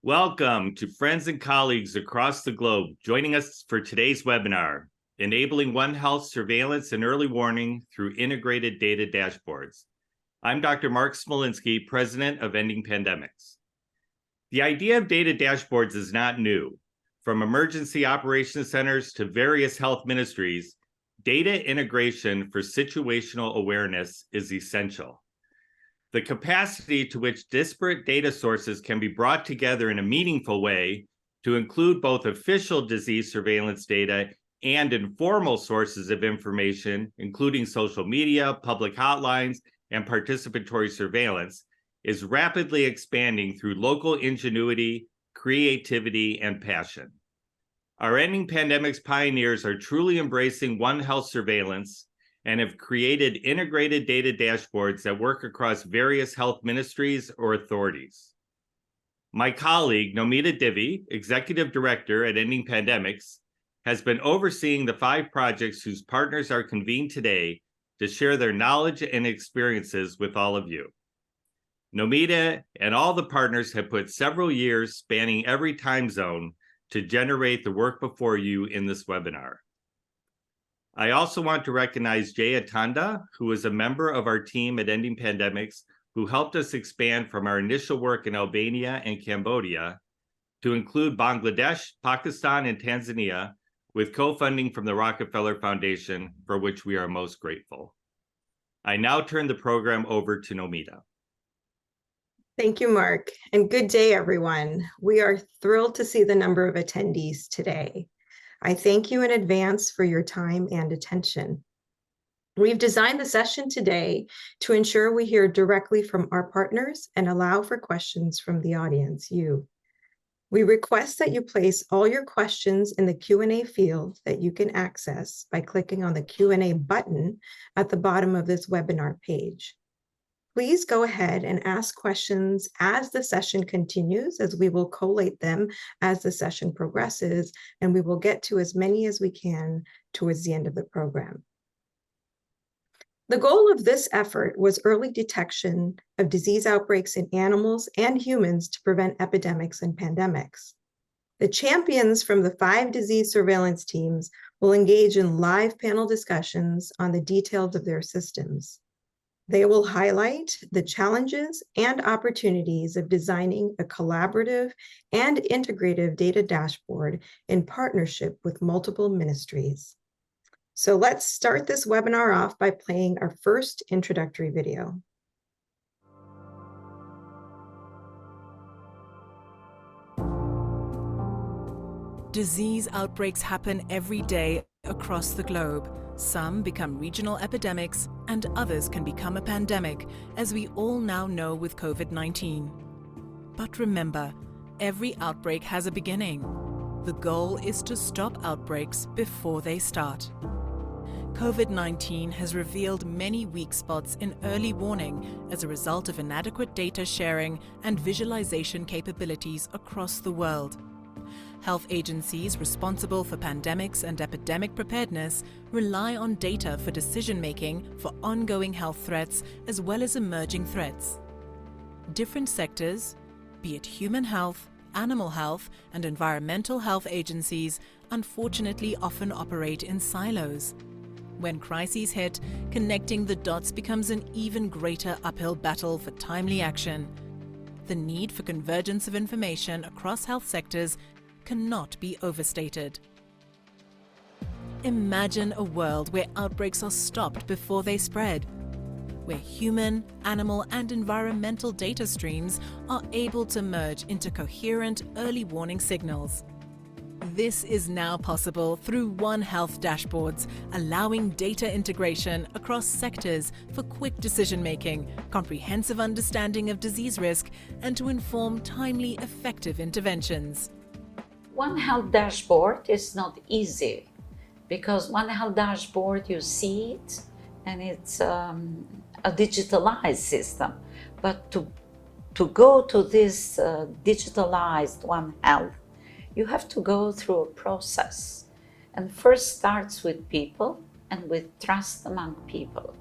Welcome to friends and colleagues across the globe joining us for today's webinar, Enabling One Health Surveillance and Early Warning Through Integrated Data Dashboards. I'm Dr. Mark Smolinski, President of Ending Pandemics. The idea of data dashboards is not new. From emergency operations centers to various health ministries, data integration for situational awareness is essential. The capacity to which disparate data sources can be brought together in a meaningful way to include both official disease surveillance data and informal sources of information, including social media, public hotlines, and participatory surveillance, is rapidly expanding through local ingenuity, creativity, and passion. Our Ending Pandemics pioneers are truly embracing One Health surveillance and have created integrated data dashboards that work across various health ministries or authorities. My colleague, Nomita Divi, Executive Director at Ending Pandemics, has been overseeing the 5 projects whose partners are convened today to share their knowledge and experiences with all of you. Nomita and all the partners have put several years spanning every time zone to generate the work before you in this webinar. I also want to recognize Jay Atanda, who is a member of our team at Ending Pandemics, who helped us expand from our initial work in Albania and Cambodia to include Bangladesh, Pakistan, and Tanzania, with co-funding from the Rockefeller Foundation, for which we are most grateful. I now turn the program over to Nomita. Thank you, Mark, and good day, everyone. We are thrilled to see the number of attendees today. I thank you in advance for your time and attention. We've designed the session today to ensure we hear directly from our partners and allow for questions from the audience, you. We request that you place all your questions in the Q&A field that you can access by clicking on the Q&A button at the bottom of this webinar page. Please go ahead and ask questions as the session continues, as we will collate them as the session progresses, and we will get to as many as we can towards the end of the program. The goal of this effort was early detection of disease outbreaks in animals and humans to prevent epidemics and pandemics. The champions from the 5 disease surveillance teams will engage in live panel discussions on the details of their systems. They will highlight the challenges and opportunities of designing a collaborative and integrative data dashboard in partnership with multiple ministries. So let's start this webinar off by playing our first introductory video. Disease outbreaks happen every day across the globe. Some become regional epidemics, and others can become a pandemic, as we all now know with COVID-19. But remember, every outbreak has a beginning. The goal is to stop outbreaks before they start. COVID-19 has revealed many weak spots in early warning as a result of inadequate data sharing and visualization capabilities across the world. Health agencies responsible for pandemics and epidemic preparedness rely on data for decision-making for ongoing health threats as well as emerging threats. Different sectors, be it human health, animal health, and environmental health agencies, unfortunately often operate in silos. When crises hit, connecting the dots becomes an even greater uphill battle for timely action. The need for convergence of information across health sectors cannot be overstated. Imagine a world where outbreaks are stopped before they spread, where human, animal, and environmental data streams are able to merge into coherent early warning signals. This is now possible through One Health dashboards, allowing data integration across sectors for quick decision-making, comprehensive understanding of disease risk, and to inform timely, effective interventions. One Health dashboard is not easy because One Health dashboard, you see it and it's a digitalized system. But to go to this digitalized One Health, you have to go through a process. And first starts with people and with trust among people.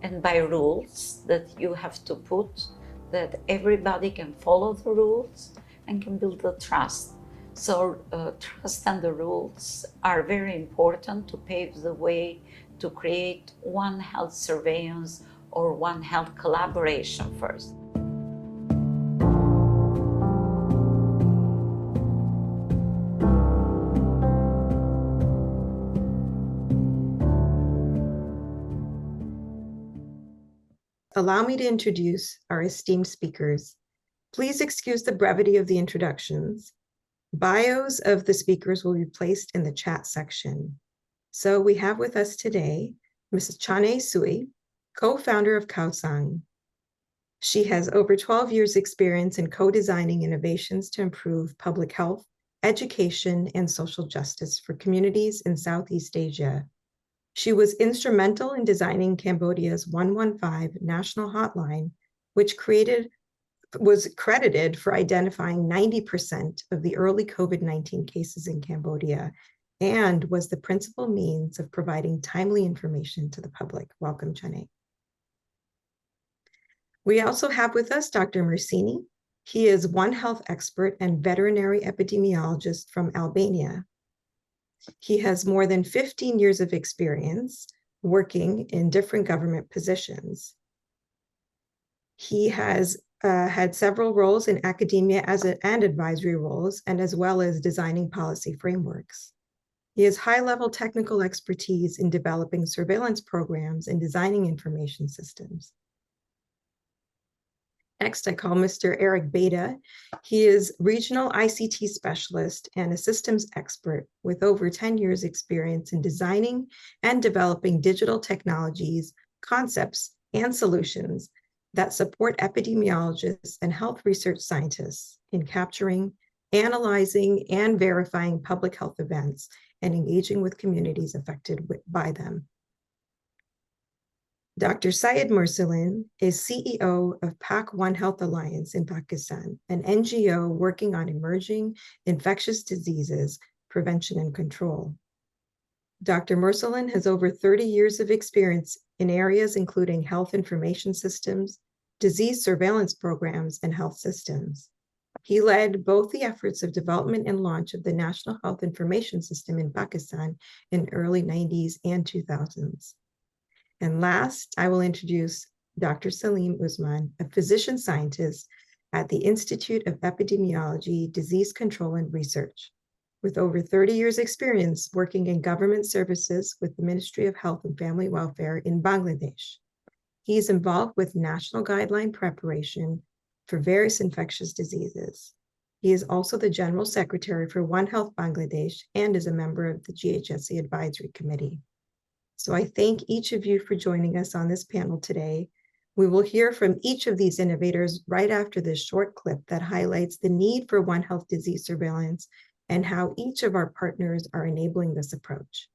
And by rules that you have to put that everybody can follow the rules and can build the trust. So trust and the rules are very important to pave the way to create One Health surveillance or One Health collaboration first. Allow me to introduce our esteemed speakers. Please excuse the brevity of the introductions. Bios of the speakers will be placed in the chat section. So we have with us today, Mrs. Chane Sui, co-founder of Kaosang. She has over 12 years experience in co-designing innovations to improve public health, education, and social justice for communities in Southeast Asia. She was instrumental in designing Cambodia's 115 national hotline, which was credited for identifying 90% of the early COVID-19 cases in Cambodia, and was the principal means of providing timely information to the public. Welcome, Chane. We also have with us Dr. Mersini. He is One Health expert and veterinary epidemiologist from Albania. He has more than 15 years of experience working in different government positions. He has had several roles in academia and advisory roles, and as well as designing policy frameworks. He has high-level technical expertise in developing surveillance programs and designing information systems. Next, I call Mr. Eric Beda. He is regional ICT specialist and a systems expert with over 10 years experience in designing and developing digital technologies, concepts, and solutions that support epidemiologists and health research scientists in capturing, analyzing, and verifying public health events and engaging with communities affected by them. Dr. Syed Mursalin is CEO of PAC One Health Alliance in Pakistan, an NGO working on emerging infectious diseases, prevention and control. Dr. Mursalin has over 30 years of experience in areas including health information systems, disease surveillance programs, and health systems. He led both the efforts of development and launch of the National Health Information System in Pakistan in early 90s and 2000s. And last, I will introduce Dr. Salim Usman, a physician scientist at the Institute of Epidemiology, Disease Control and Research, with over 30 years experience working in government services with the Ministry of Health and Family Welfare in Bangladesh. He is involved with national guideline preparation for various infectious diseases. He is also the General Secretary for One Health Bangladesh and is a member of the GHSE Advisory Committee. So I thank each of you for joining us on this panel today. We will hear from each of these innovators right after this short clip that highlights the need for One Health disease surveillance and how each of our partners are enabling this approach.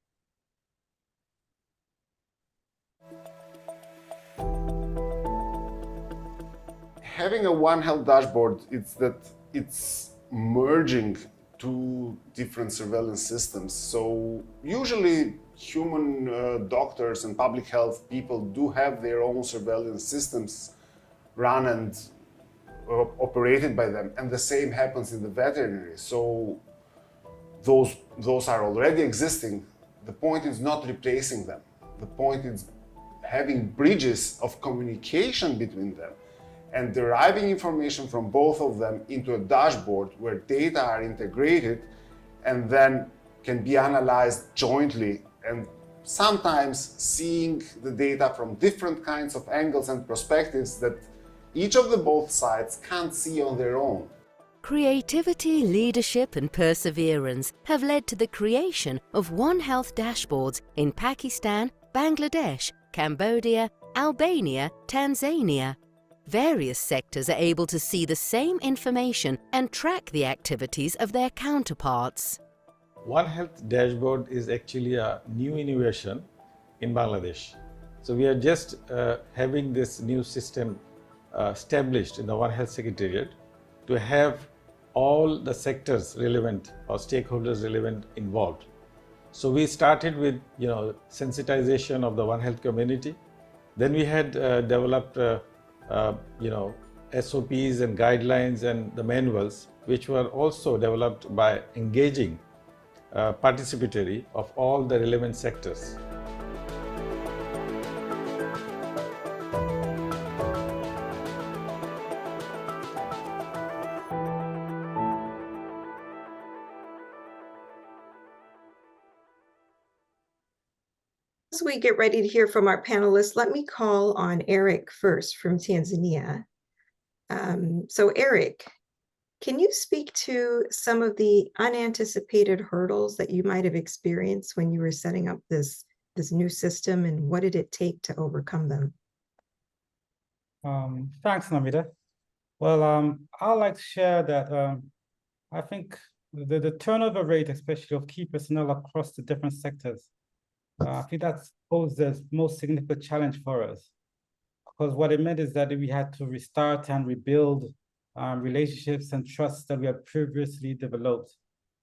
Having a One Health dashboard, it's merging two different surveillance systems. So usually human doctors and public health people do have their own surveillance systems run and operated by them, and the same happens in the veterinary. So those are already existing. The point is not replacing them. The point is having bridges of communication between them and deriving information from both of them into a dashboard where data are integrated and then can be analyzed jointly, and sometimes seeing the data from different kinds of angles and perspectives that each of the both sides can't see on their own. Creativity, leadership and perseverance have led to the creation of One Health dashboards in Pakistan, Bangladesh, Cambodia, Albania, Tanzania. Various sectors are able to see the same information and track the activities of their counterparts. One Health dashboard is actually a new innovation in Bangladesh. So we are just having this new system established in the One Health Secretariat to have all the sectors relevant or stakeholders relevant involved. So we started with sensitization of the One Health community. Then we had developed SOPs and guidelines and the manuals, which were also developed by engaging participatory of all the relevant sectors. As we get ready to hear from our panelists, let me call on Eric first from Tanzania. So Eric, can you speak to some of the unanticipated hurdles that you might have experienced when you were setting up this new system, and what did it take to overcome them? Thanks, Namita. Well, I'd like to share that I think the turnover rate, especially of key personnel across the different sectors, I think that's posed the most significant challenge for us. Because what it meant is that we had to restart and rebuild relationships and trusts that we had previously developed.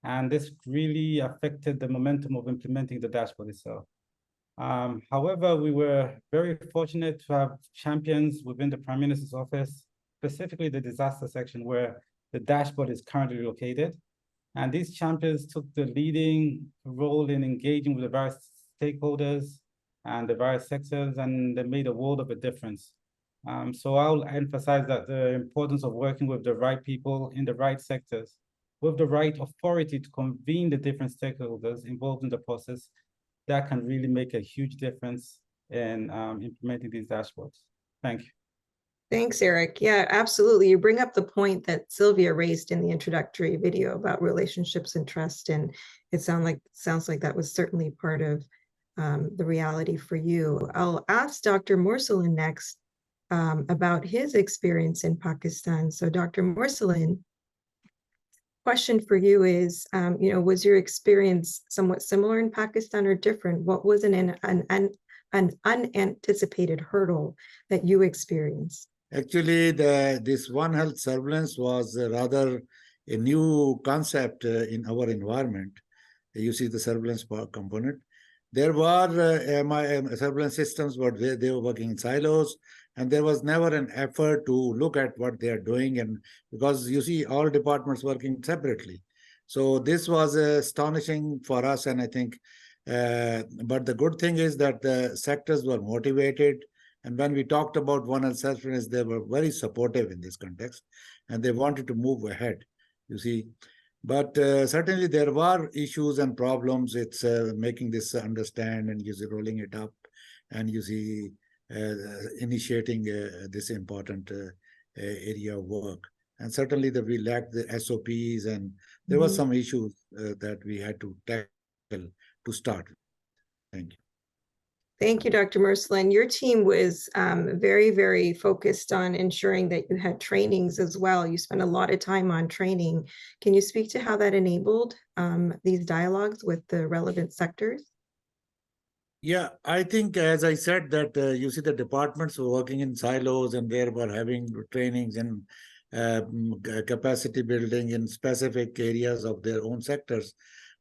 And this really affected the momentum of implementing the dashboard itself. However, we were very fortunate to have champions within the Prime Minister's office, specifically the disaster section where the dashboard is currently located. And these champions took the leading role in engaging with the various stakeholders and the various sectors, and they made a world of a difference. So I'll emphasize that the importance of working with the right people in the right sectors, with the right authority to convene the different stakeholders involved in the process, that can really make a huge difference in implementing these dashboards. Thank you. Thanks, Eric. Yeah, absolutely. You bring up the point that Sylvia raised in the introductory video about relationships and trust, and it sounds like that was certainly part of the reality for you. I'll ask Dr. Morsalin next about his experience in Pakistan. So Dr. Morsalin, question for you is, was your experience somewhat similar in Pakistan or different? What was an unanticipated hurdle that you experienced? Actually, this One Health surveillance was rather a new concept in our environment. You see the surveillance component. There were surveillance systems, but they were working in silos, and there was never an effort to look at what they are doing, and because you see all departments working separately. So this was astonishing for us, and I think, but the good thing is that the sectors were motivated. And when we talked about One Health surveillance, they were very supportive in this context, and they wanted to move ahead, you see. But certainly there were issues and problems. It's making this understand and rolling it up, and you see initiating this important area of work. And certainly that we lacked the SOPs, and there were some issues that we had to tackle to start. Thank you. Thank you, Dr. Morsalin. Your team was very, very focused on ensuring that you had trainings as well. You spent a lot of time on training. Can you speak to how that enabled these dialogues with the relevant sectors? Yeah, I think, as I said, that you see the departments were working in silos, and they were having trainings and capacity building in specific areas of their own sectors.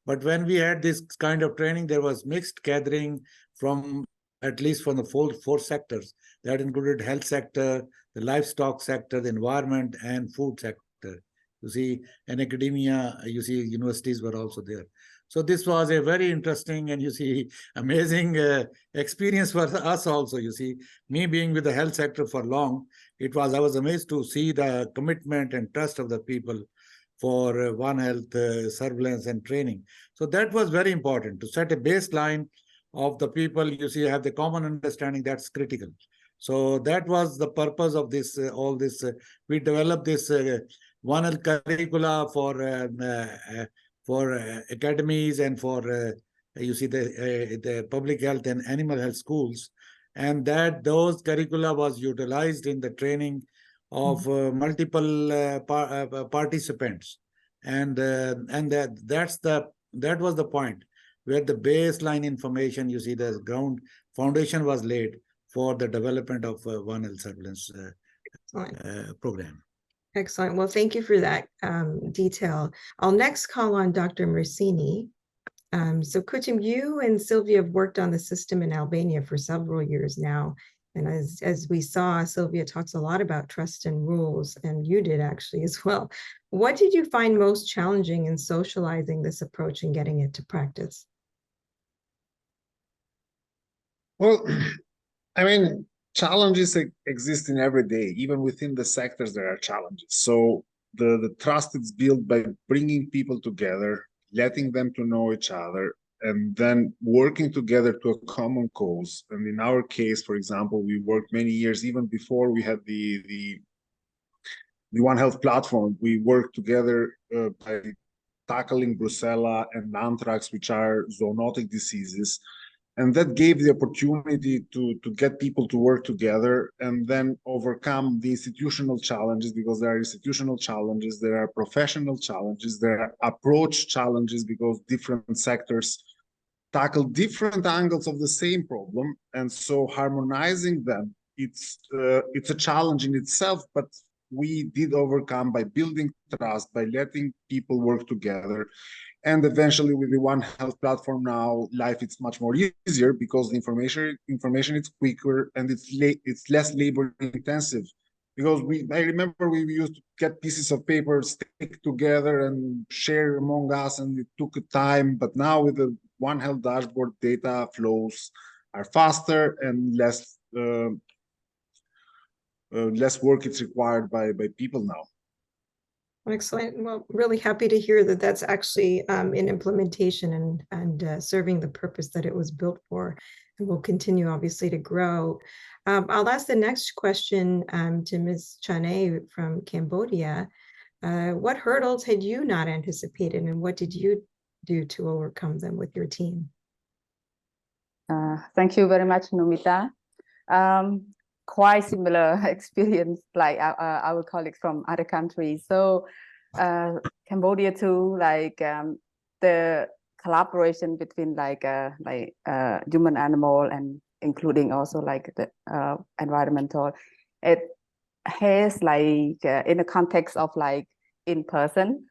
But when we had this kind of training, there was mixed gathering from at least from the four sectors. That included health sector, the livestock sector, the environment, and food sector. You see, and academia, you see, universities were also there. So this was a very interesting and, you see, amazing experience for us also. You see, me being with the health sector for long, I was amazed to see the commitment and trust of the people for One Health surveillance and training. So that was very important to set a baseline of the people, you see, have the common understanding. That's critical. So that was the purpose of this, all this. We developed this One Health curricula for academies and for, you see, the public health and animal health schools. And those curricula was utilized in the training of multiple participants. And that was the point, where the baseline information, you see, the ground foundation was laid for the development of One Health surveillance program. Excellent. Well, thank you for that detail. I'll next call on Dr. Mersini. So Kuchum, you and Sylvia have worked on the system in Albania for several years now. And as we saw, Sylvia talks a lot about trust and rules, and you did actually as well. What did you find most challenging in socializing this approach and getting it to practice? Well, I mean, challenges exist in every day. Even within the sectors, there are challenges. So the trust is built by bringing people together, letting them to know each other, and then working together to a common cause. And in our case, for example, we worked many years, even before we had the One Health platform. We worked together by tackling brucella and anthrax, which are zoonotic diseases. And that gave the opportunity to get people to work together and then overcome the institutional challenges, because there are institutional challenges, there are professional challenges, there are approach challenges, because different sectors tackle different angles of the same problem. And so harmonizing them, it's a challenge in itself, but we did overcome by building trust, by letting people work together. And eventually with the One Health platform now, life is much more easier because the information is quicker and it's less labor intensive. Because I remember we used to get pieces of paper, stick together and share among us, and it took time. But now with the One Health dashboard, data flows are faster and less work is required by people now. Excellent. Well, really happy to hear that that's actually in implementation and serving the purpose that it was built for, and will continue obviously to grow. I'll ask the next question to Ms. Chane from Cambodia. What hurdles had you not anticipated, and what did you do to overcome them with your team? Thank you very much, Nomita. Quite similar experience like our colleagues from other countries. So Cambodia too, like the collaboration between human animal and including also like the environmental, it has like in the context of like in person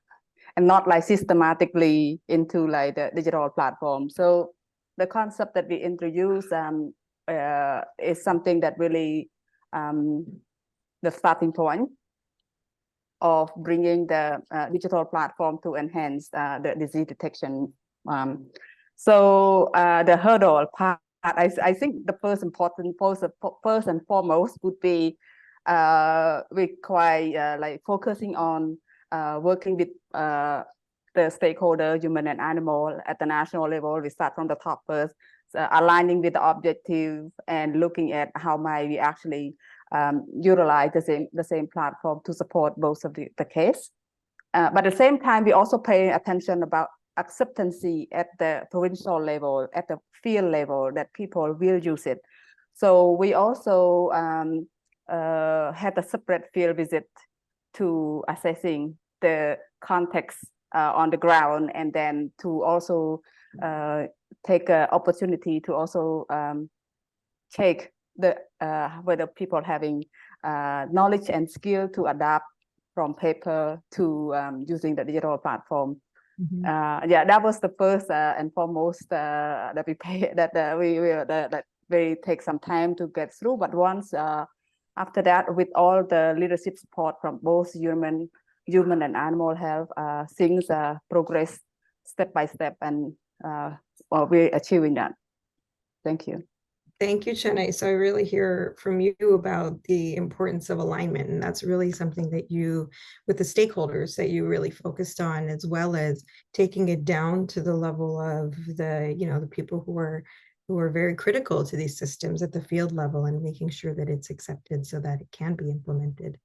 and not like systematically into like the digital platform. So the concept that we introduce is something that really the starting point of bringing the digital platform to enhance the disease detection. So the hurdle part, I think the first and foremost would be we quite like focusing on working with the stakeholder, human and animal at the national level. We start from the top first. Aligning with the objective and looking at how might we actually utilize the same platform to support both of the case. But at the same time, we also pay attention about acceptance at the provincial level, at the field level, that people will use it. So we also had a separate field visit to assessing the context on the ground, and then to also take an opportunity to also check the whether people having knowledge and skill to adapt from paper to using the digital platform. Yeah, that was the first and foremost that we pay that we take some time to get through. But once after that, with all the leadership support from both human and animal health, things progress step by step, and we're achieving that. Thank you. Thank you, Chane. So I really hear from you about the importance of alignment, and that's really something that you, with the stakeholders, that you really focused on, as well as taking it down to the level of the, the people who are very critical to these systems at the field level, and making sure that it's accepted so that it can be implemented.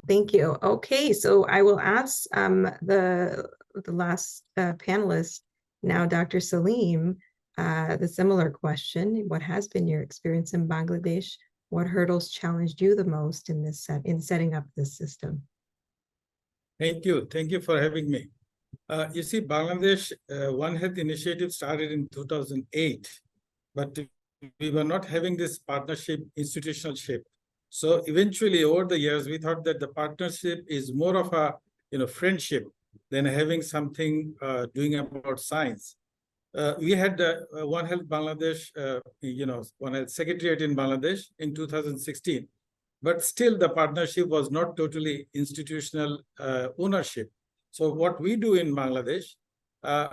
Thank you. Okay, so I will ask the last panelist now, Dr. Salim, the similar question. What has been your experience in Bangladesh? What hurdles challenged you the most in setting up this system? Thank you. Thank you for having me. You see, Bangladesh One Health initiative started in 2008, but we were not having this partnership institutional shape. So eventually, over the years, we thought that the partnership is more of a friendship than having something doing about science. we had One Health Bangladesh, One Health Secretariat in Bangladesh in 2016, but still the partnership was not totally institutional ownership. So what we do in Bangladesh,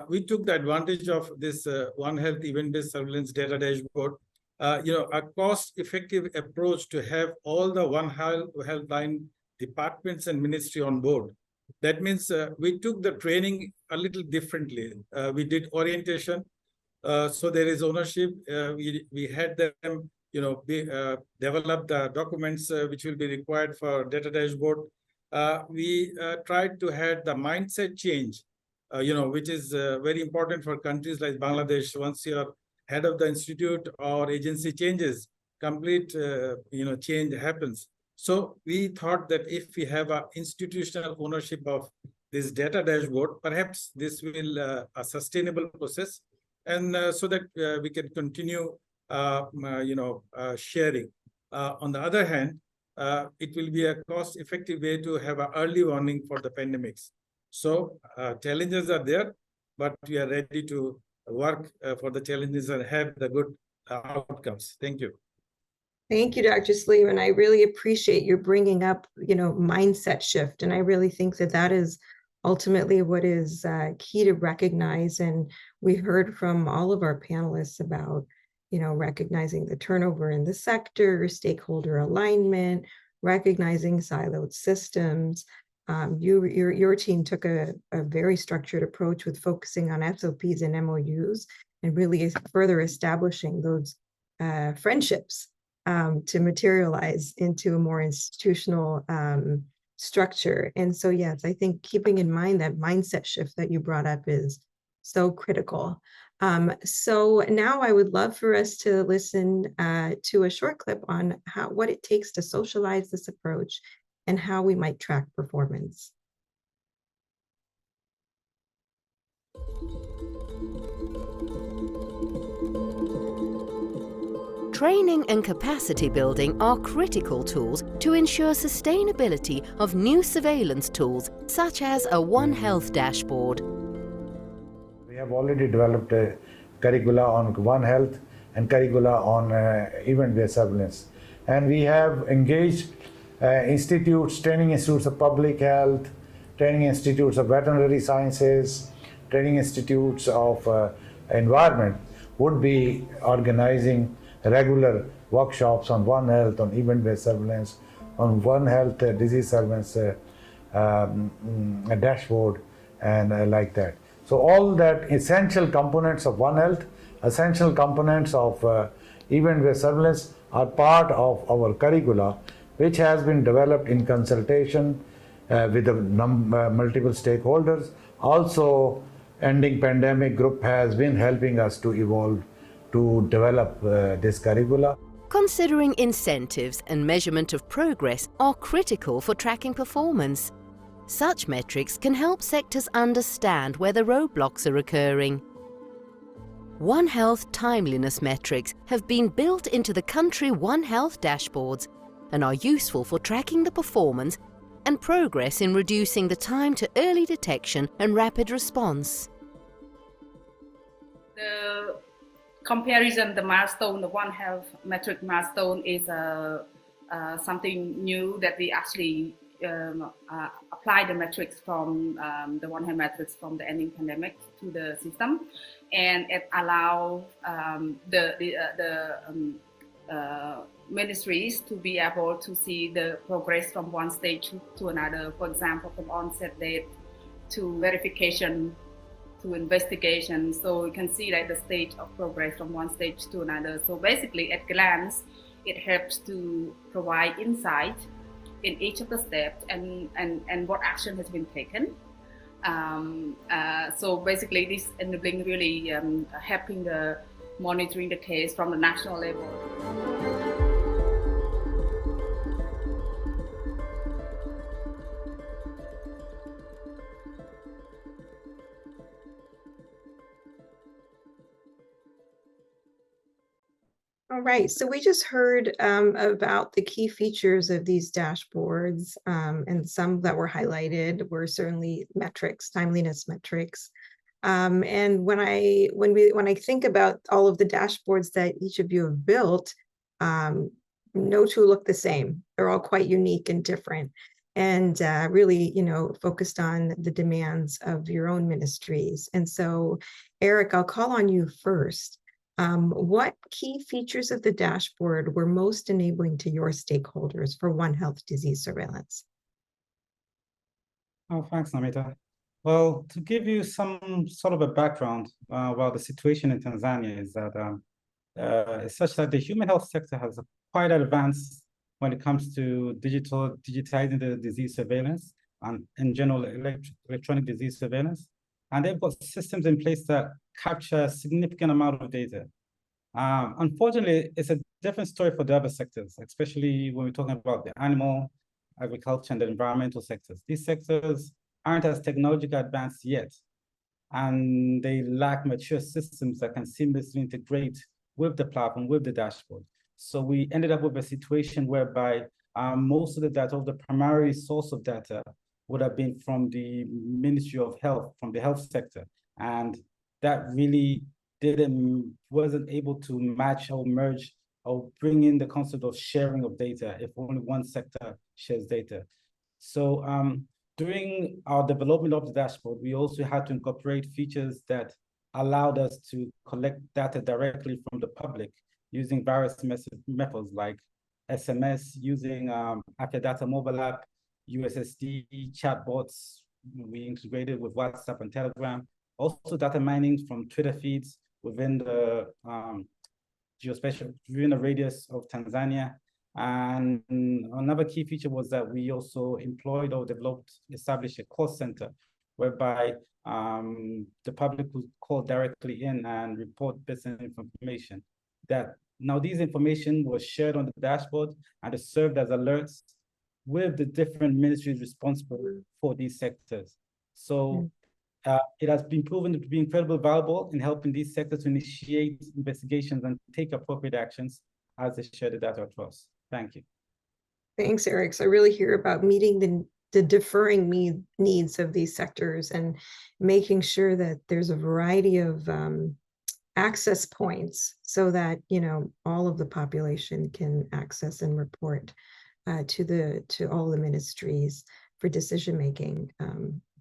we took the advantage of this One Health event-based surveillance data dashboard, a cost-effective approach to have all the One Health line departments and ministry on board. That means we took the training a little differently. We did orientation, so there is ownership. We had them, develop the documents which will be required for data dashboard. We tried to have the mindset change, which is very important for countries like Bangladesh. Once your head of the institute or agency changes, complete, change happens. So we thought that if we have an institutional ownership of this data dashboard, perhaps this will a sustainable process, and so that we can continue, sharing. On the other hand, it will be a cost-effective way to have an early warning for the pandemics. So challenges are there, but we are ready to work for the challenges and have the good outcomes. Thank you. Thank you, Dr. Saleem, and I really appreciate you bringing up, mindset shift. And I really think that that is ultimately what is key to recognize. And we heard from all of our panelists about, recognizing the turnover in the sector, stakeholder alignment, recognizing siloed systems. Your team took a very structured approach with focusing on SOPs and MOUs and really further establishing those friendships to materialize into a more institutional structure. And so, yes, I think keeping in mind that mindset shift that you brought up is so critical. So now I would love for us to listen to a short clip on what it takes to socialize this approach and how we might track performance. Training and capacity building are critical tools to ensure sustainability of new surveillance tools, such as a One Health dashboard. We have already developed a curricula on One Health and curricula on event-based surveillance. And we have engaged institutes, training institutes of public health, training institutes of veterinary sciences, training institutes of environment would be organizing regular workshops on One Health, on event-based surveillance, on One Health disease surveillance dashboard, and like that. So all that essential components of One Health, essential components of event-based surveillance are part of our curricula, which has been developed in consultation with the multiple stakeholders. Also, Ending Pandemic Group has been helping us to evolve, to develop this curricula. Considering incentives and measurement of progress are critical for tracking performance. Such metrics can help sectors understand where the roadblocks are occurring. One Health timeliness metrics have been built into the country One Health dashboards and are useful for tracking the performance and progress in reducing the time to early detection and rapid response. The comparison, the milestone, the One Health metric milestone is something new that we actually apply the metrics from the One Health metrics from the ending pandemic to the system, and it allows the ministries to be able to see the progress from one stage to another. For example, from onset date to verification to investigation. So you can see like the stage of progress from one stage to another. So basically, at glance, it helps to provide insight in each of the steps and what action has been taken. So basically, this enabling really helping the monitoring the case from the national level. All right, so we just heard about the key features of these dashboards, and some that were highlighted were certainly metrics, timeliness metrics. And when I think about all of the dashboards that each of you have built, no two look the same. They're all quite unique and different, and really, focused on the demands of your own ministries. And so, Eric, I'll call on you first. What key features of the dashboard were most enabling to your stakeholders for One Health disease surveillance? Oh, thanks, Namita. Well, to give you some sort of a background, the situation in Tanzania is that it's such that the human health sector has quite advanced when it comes to digitizing the disease surveillance and in general electronic disease surveillance. And they've got systems in place that capture a significant amount of data. Unfortunately, it's a different story for the other sectors, especially when we're talking about the animal, agriculture, and the environmental sectors. These sectors aren't as technologically advanced yet, and they lack mature systems that can seamlessly integrate with the platform, with the dashboard. So we ended up with a situation whereby most of the data, the primary source of data, would have been from the Ministry of Health, from the health sector. And that really wasn't able to match or merge or bring in the concept of sharing of data if only one sector shares data. So during our development of the dashboard, we also had to incorporate features that allowed us to collect data directly from the public using various methods like SMS, using Apia Data mobile app, USSD, chatbots. We integrated with WhatsApp and Telegram. Also data mining from Twitter feeds within the geospatial, within the radius of Tanzania. And another key feature was that we also employed or established a call center whereby the public would call directly in and report business information. Now these information was shared on the dashboard and it served as alerts with the different ministries responsible for these sectors. So it has been proven to be incredibly valuable in helping these sectors to initiate investigations and take appropriate actions as they share the data across. Thank you. Thanks, Eric. So I really hear about meeting the differing needs of these sectors and making sure that there's a variety of access points so that all of the population can access and report to all the ministries for decision making.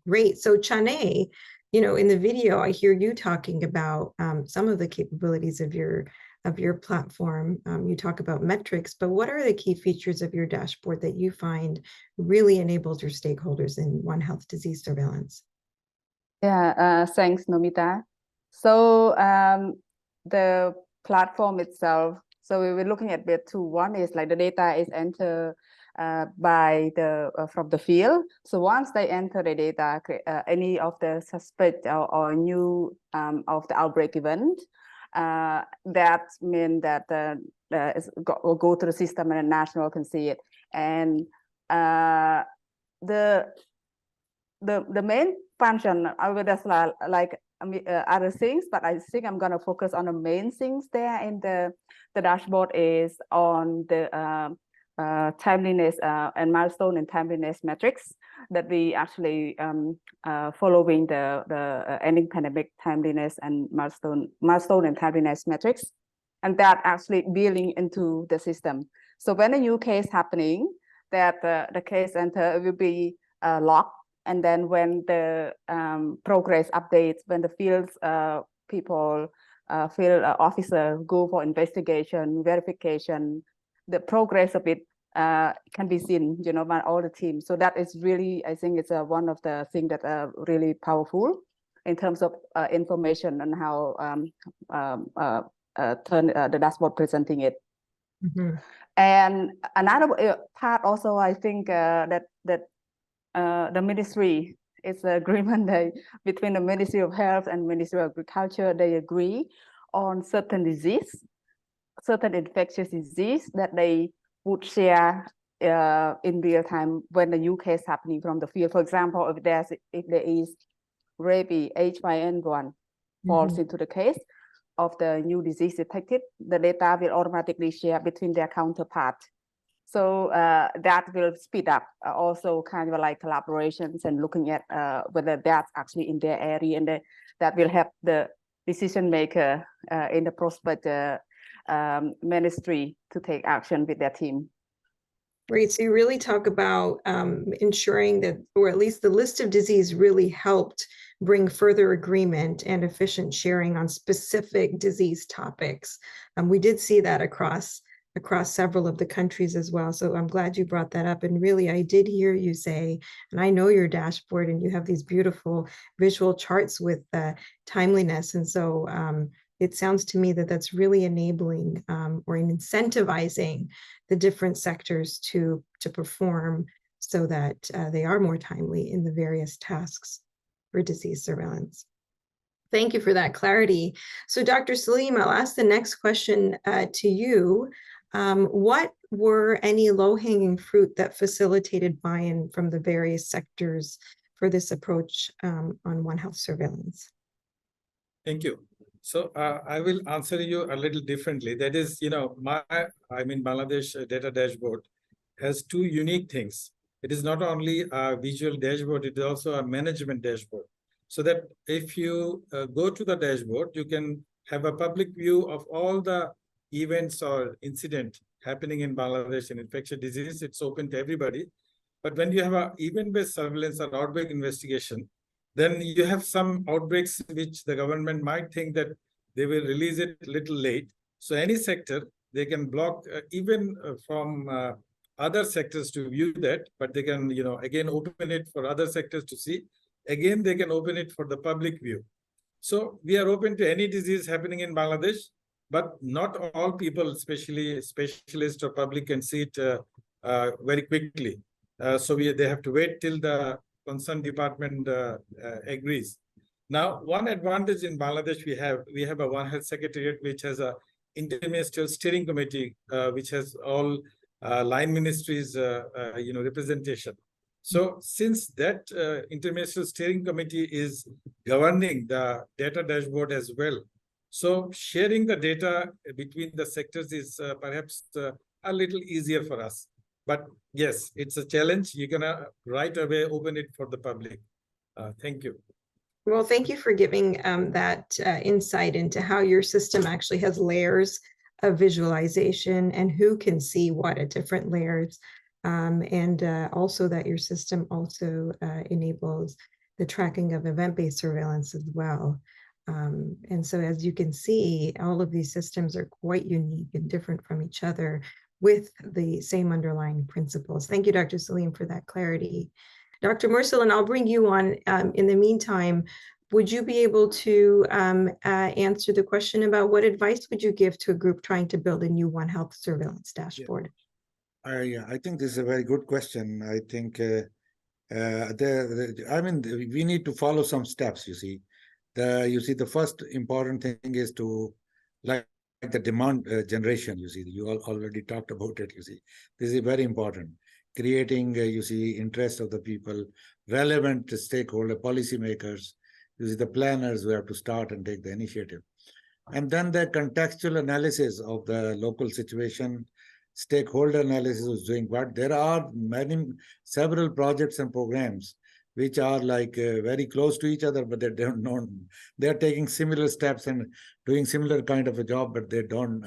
Great. So Chane, in the video, I hear you talking about some of the capabilities of your platform. You talk about metrics, but what are the key features of your dashboard that you find really enables your stakeholders in One Health disease surveillance? Yeah, thanks, Nomita. So the platform itself, so we were looking at bit two. One is like the data is entered by from the field. So once they enter the data, any of the suspect or new of the outbreak event, that means that will go to the system and the national can see it. And the main function, I will just like other things, but I think I'm going to focus on the main things there in the dashboard is on the timeliness and milestone and timeliness metrics that we actually following the ending pandemic timeliness and milestone and timeliness metrics, and that actually building into the system. So when a new case happening, that the case center will be locked, and then when the progress updates, when the field people, field officer go for investigation, verification, the progress of it can be seen, by all the teams. So that is really, I think it's one of the things that are really powerful in terms of information and how turn the dashboard presenting it. Mm-hmm. And another part also, I think that the ministry, it's an agreement between the Ministry of Health and Ministry of Agriculture. They agree on certain disease, certain infectious disease that they would share in real time when the new case happening from the field. For example, if there is rabies, H5N1 falls into the case of the new disease detected, the data will automatically share between their counterpart. So that will speed up also kind of like collaborations and looking at whether that's actually in their area, and that will help the decision maker in the prospective ministry to take action with their team. Great. So you really talk about ensuring that, or at least the list of disease really helped bring further agreement and efficient sharing on specific disease topics. We did see that across several of the countries as well. So I'm glad you brought that up. And really, I did hear you say, and I know your dashboard, and you have these beautiful visual charts with timeliness. And so it sounds to me that that's really enabling or incentivizing the different sectors to perform so that they are more timely in the various tasks for disease surveillance. Thank you for that clarity. So Dr. Salim, I'll ask the next question to you. What were any low-hanging fruit that facilitated buy-in from the various sectors for this approach on One Health surveillance? Thank you. So I will answer you a little differently. That is, Bangladesh data dashboard has two unique things. It is not only a visual dashboard, it is also a management dashboard. So that if you go to the dashboard, you can have a public view of all the events or incident happening in Bangladesh in infectious disease. It's open to everybody. But when you have an event-based surveillance or outbreak investigation, then you have some outbreaks which the government might think that they will release it a little late. So any sector, they can block even from other sectors to view that, but they can, again, open it for other sectors to see. Again, they can open it for the public view. So we are open to any disease happening in Bangladesh, but not all people, especially specialists or public, can see it very quickly. So they have to wait till the concerned department agrees. Now, one advantage in Bangladesh we have a One Health Secretariat which has a interministerial steering committee which has all line ministries representation. So since that interministerial steering committee is governing the data dashboard as well, so sharing the data between the sectors is perhaps a little easier for us. But yes, it's a challenge. You're gonna right away open it for the public. Thank you. Well, thank you for giving that insight into how your system actually has layers of visualization and who can see what at different layers. And also that your system also enables the tracking of event-based surveillance as well. And so as you can see, all of these systems are quite unique and different from each other with the same underlying principles. Thank you, Dr. Salim, for that clarity. Dr. Mursalan, I'll bring you on. In the meantime, would you be able to answer the question about what advice would you give to a group trying to build a new One Health surveillance dashboard? Yeah. I think this is a very good question. I think, we need to follow some steps, you see. The first important thing is to, like the demand generation, you see. You all already talked about it, you see. This is very important. Creating, interest of the people, relevant stakeholder, policymakers, the planners who have to start and take the initiative. And then the contextual analysis of the local situation, stakeholder analysis is doing what. There are several projects and programs which are like very close to each other, but they don't know. They're taking similar steps and doing similar kind of a job, but they don't,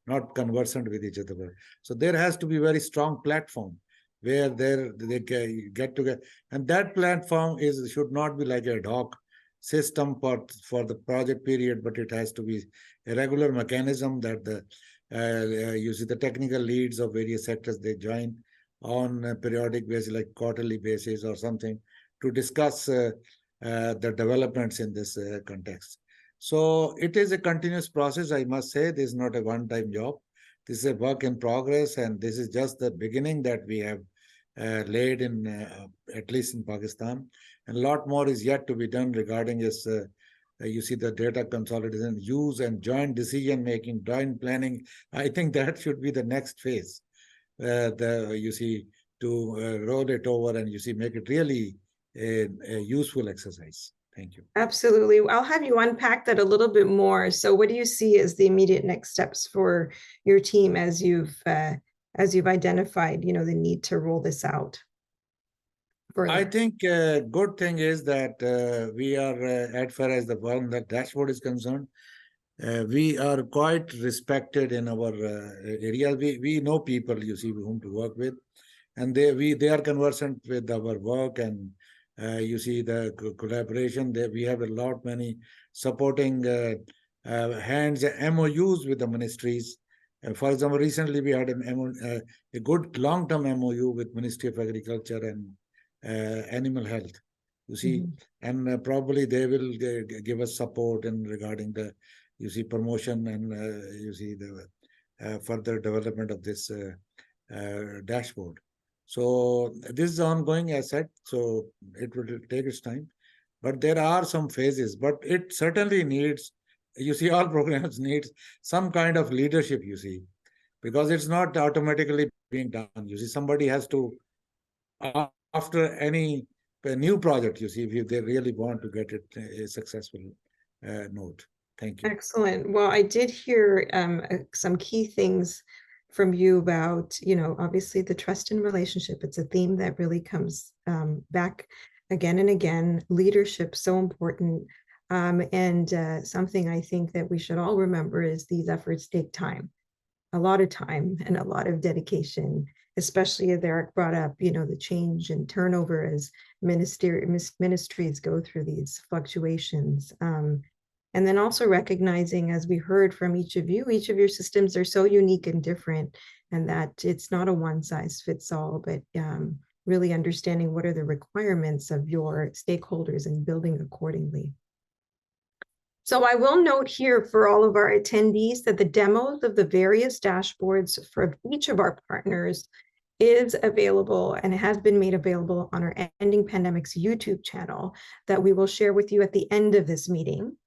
not conversant with each other. So there has to be very strong platform where they get together. And that platform should not be like ad hoc system for the project period, but it has to be a regular mechanism that the technical leads of various sectors, they join on a periodic basis, like quarterly basis or something, to discuss the developments in this context. So it is a continuous process, I must say. This is not a one-time job. This is a work in progress, and this is just the beginning that we have laid in, at least in Pakistan. And a lot more is yet to be done regarding this, the data consolidation, use and joint decision-making, joint planning. I think that should be the next phase, to roll it over and, make it really a useful exercise. Thank you. Absolutely. I'll have you unpack that a little bit more. So what do you see as the immediate next steps for your team as you've as you've identified, you know, the need to roll this out further? I think good thing is that we are, as far as the one that dashboard is concerned, we are quite respected in our area. We know people, you see, whom to work with, and they are conversant with our work, and you see the collaboration. We have a lot many supporting hands, MOUs with the ministries. For example, recently we had a good long-term MOU with Ministry of Agriculture and Animal Health. You see, and probably they will give us support in regarding the, you see, promotion and you see the further development of this dashboard. So this is ongoing, as said, so it will take its time. But there are some phases, but it certainly needs, you see, all programs need some kind of leadership, you see, because it's not automatically being done. You see, somebody has to, after any new project, you see, if they really want to get it a successful note. Thank you. Excellent. Well, I did hear some key things from you about, you know, obviously the trust and relationship. It's a theme that really comes back again and again. Leadership, so important. And something I think that we should all remember is these efforts take time, a lot of time and a lot of dedication, especially as Eric brought up, you know, the change and turnover as ministries go through these fluctuations. And then also recognizing, as we heard from each of your systems are so unique and different, and that it's not a one size fits all, but really understanding what are the requirements of your stakeholders and building accordingly. So I will note here for all of our attendees that the demos of the various dashboards for each of our partners is available and has been made available on our Ending Pandemics YouTube channel that we will share with you at the end of this meeting.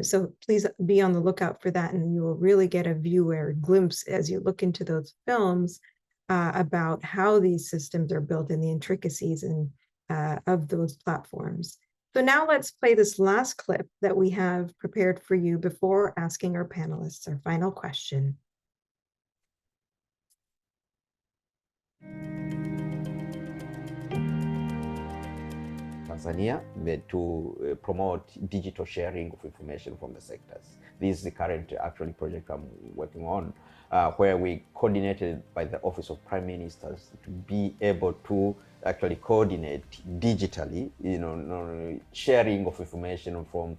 So please be on the lookout for that, and you will really get a view or glimpse as you look into those films about how these systems are built and the intricacies and of those platforms. So now let's play this last clip that we have prepared for you before asking our panelists our final question. Tanzania to promote digital sharing of information from the sectors. This is the current actually project I'm working on, where we coordinated by the Office of Prime Ministers to be able to actually coordinate digitally, you know, sharing of information from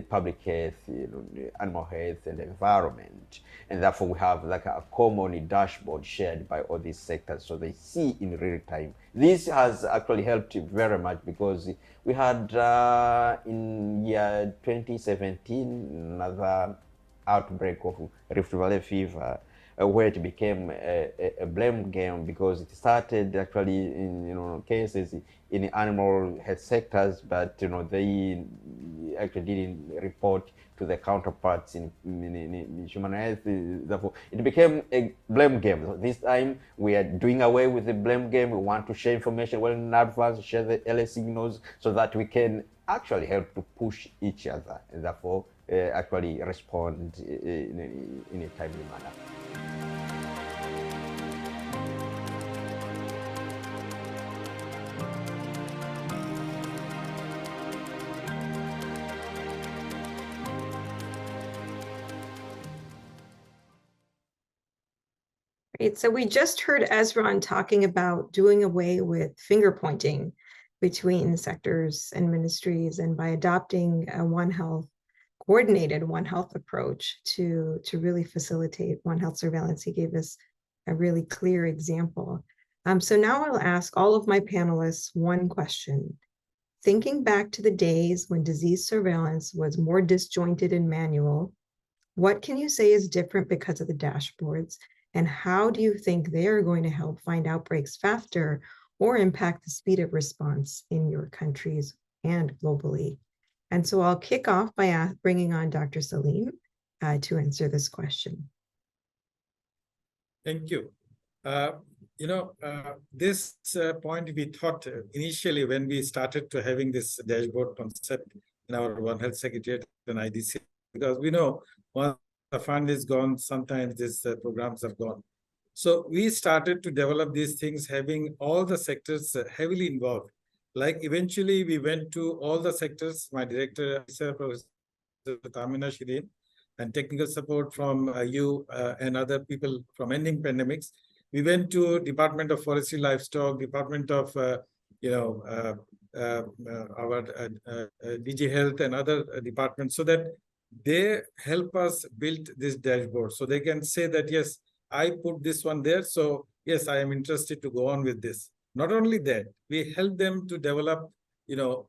public health, you know, animal health and environment. And therefore we have like a common dashboard shared by all these sectors so they see in real time. This has actually helped very much because we had in year 2017 another outbreak of Rift Valley fever, where it became a blame game because it started actually in, you know, cases in animal health sectors, but you know they actually didn't report to the counterparts in human health. Therefore, it became a blame game. So this time we are doing away with the blame game. We want to share information well in advance, share the early signals so that we can actually help to push each other and therefore actually respond in a timely manner. Right, so we just heard Ezran talking about doing away with finger pointing between sectors and ministries, and by adopting a One Health, coordinated One Health approach to really facilitate One Health surveillance. He gave us a really clear example. So now I'll ask all of my panelists one question. Thinking back to the days when disease surveillance was more disjointed and manual, what can you say is different because of the dashboards? And how do you think they're going to help find outbreaks faster or impact the speed of response in your countries and globally? And so I'll kick off by bringing on Dr. Salim to answer this question. Thank you. This point we thought initially when we started to having this dashboard concept in our One Health Secretariat and IDC, because we know once the fund is gone, sometimes these programs are gone. So we started to develop these things, having all the sectors heavily involved. Like eventually we went to all the sectors, my director, Professor Tamina Shireen, and technical support from you and other people from Ending Pandemics. We went to Department of Forestry Livestock, Department of, our DG Health and other departments, so that they help us build this dashboard. So they can say that, yes, I put this one there. So yes, I am interested to go on with this. Not only that, we help them to develop,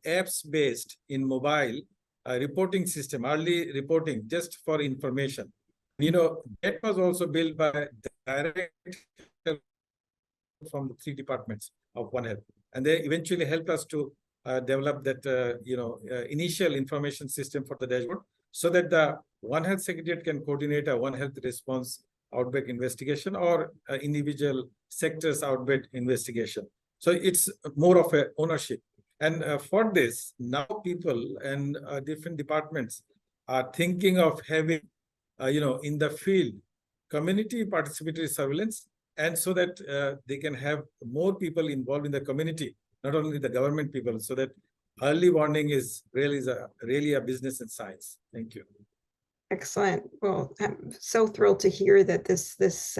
apps based in mobile reporting system, early reporting, just for information. That was also built by direct from the 3 departments of One Health. And they eventually helped us to develop that, initial information system for the dashboard, so that the One Health Secretariat can coordinate a One Health response outbreak investigation or individual sectors outbreak investigation. So it's more of a ownership. And for this, now people and different departments are thinking of having, in the field, community participatory surveillance, and so that they can have more people involved in the community, not only the government people, so that early warning is really a business and science. Thank you. Excellent. Well, I'm so thrilled to hear that this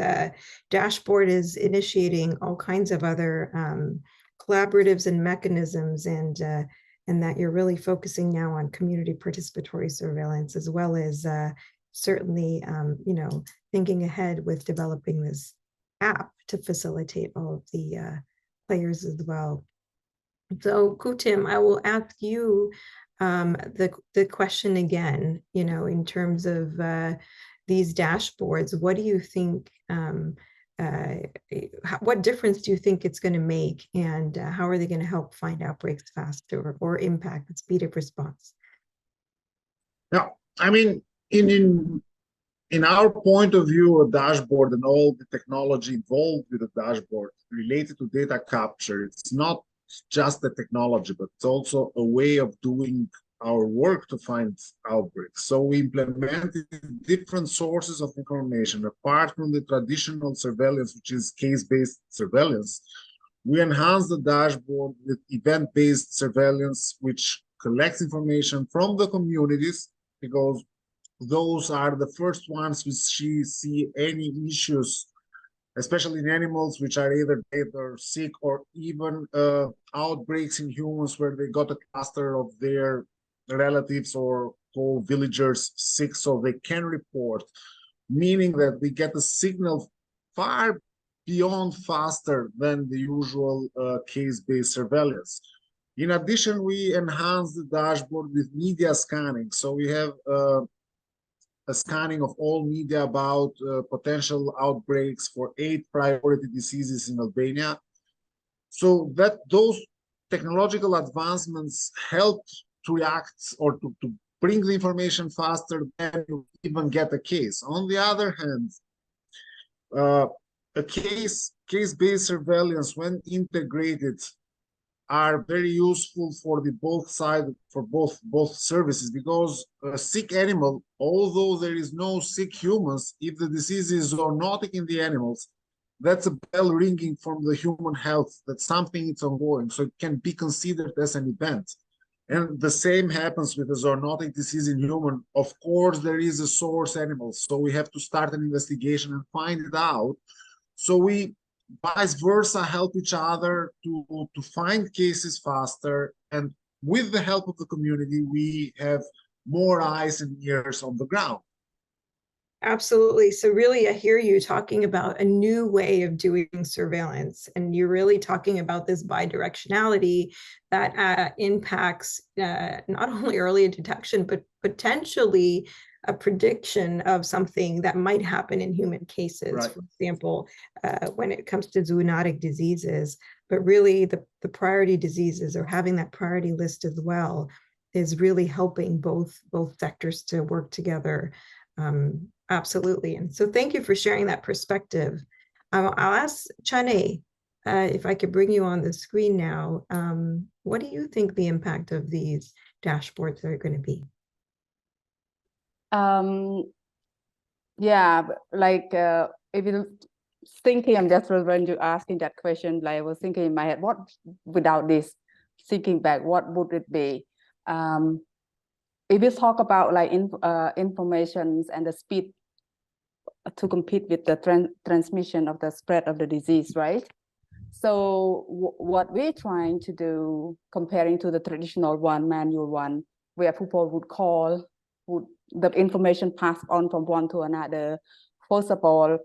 dashboard is initiating all kinds of other collaboratives and mechanisms, and that you're really focusing now on community participatory surveillance, as well as certainly, thinking ahead with developing this app to facilitate all of the players as well. So Kutim, I will ask you the question again, in terms of these dashboards. What do you think, what difference do you think it's going to make, and how are they going to help find outbreaks faster or impact the speed of response? Now, I mean, in our point of view, a dashboard and all the technology involved with the dashboard related to data capture, it's not just the technology, but it's also a way of doing our work to find outbreaks. So we implemented different sources of information. Apart from the traditional surveillance, which is case-based surveillance, we enhanced the dashboard with event-based surveillance, which collects information from the communities, because those are the first ones which see any issues, especially in animals which are either dead or sick, or even outbreaks in humans where they got a cluster of their relatives or whole villagers sick, so they can report, meaning that we get a signal far beyond faster than the usual case-based surveillance. In addition, we enhance the dashboard with media scanning. So we have a scanning of all media about potential outbreaks for 8 priority diseases in Albania. So that those technological advancements help to react or to bring the information faster than you even get a case. On the other hand, a case-based surveillance, when integrated, are very useful for the both sides, for both services, because a sick animal, although there is no sick humans, if the disease is zoonotic in the animals, that's a bell ringing from the human health that something is ongoing, so it can be considered as an event. And the same happens with a zoonotic disease in human. Of course, there is a source animal, so we have to start an investigation and find it out. So we vice versa help each other to find cases faster, and with the help of the community, we have more eyes and ears on the ground. Absolutely. So really, I hear you talking about a new way of doing surveillance, and you're really talking about this bidirectionality that impacts not only early detection, but potentially a prediction of something that might happen in human cases, right. For example, when it comes to zoonotic diseases, but really the priority diseases, or having that priority list as well, is really helping both sectors to work together. Absolutely. And so thank you for sharing that perspective. I'll ask Chane, if I could bring you on the screen now. What do you think the impact of these dashboards are going to be? Yeah, like if you thinking, I'm just when you asking that question, like I was thinking in my head, what without this, thinking back, what would it be? If you talk about like informations and the speed to compete with the transmission of the spread of the disease, right? So what we're trying to do, comparing to the traditional one, manual one, where people would call, the information passed on from one to another. First of all,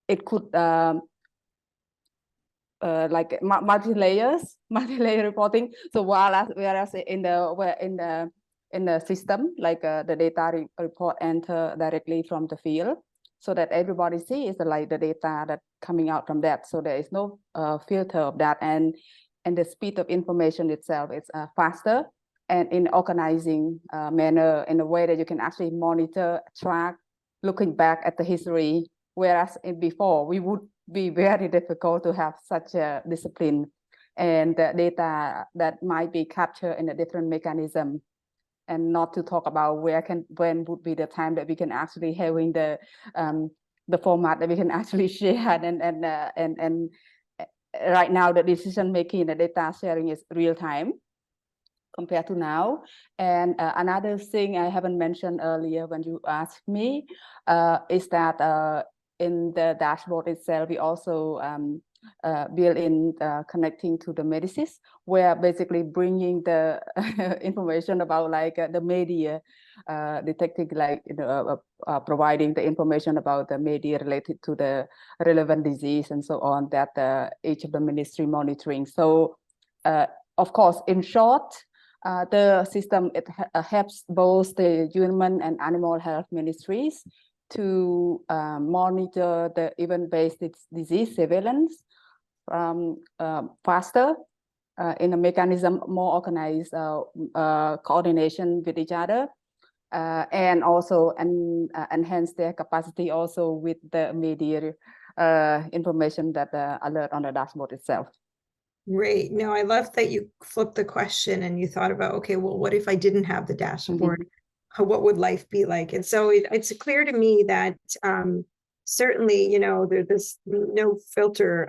it could like multi-layer reporting. So whereas in the system, like the data report enter directly from the field, so that everybody sees like the data that coming out from that. So there is no filter of that, and the speed of information itself is faster, and in organizing manner, in a way that you can actually monitor, track, looking back at the history. Whereas before, we would be very difficult to have such a discipline, and the data that might be captured in a different mechanism, and not to talk about when would be the time that we can actually having the format that we can actually share, and right now the decision making, the data sharing is real time compared to now. And another thing I haven't mentioned earlier when you asked me is that in the dashboard itself, we also build in connecting to the ministries, where basically bringing the information about like the media, detecting like providing the information about the media related to the relevant disease and so on, that each of the ministry monitoring. So of course, in short, the system, it helps both the human and animal health ministries to monitor the event-based disease surveillance faster, in a mechanism, more organized coordination with each other, and also enhance their capacity also with the media information that alert on the dashboard itself. Great. No, I love that you flipped the question and you thought about, okay, well, what if I didn't have the dashboard? What would life be like? And so it's clear to me that certainly, there's this no filter,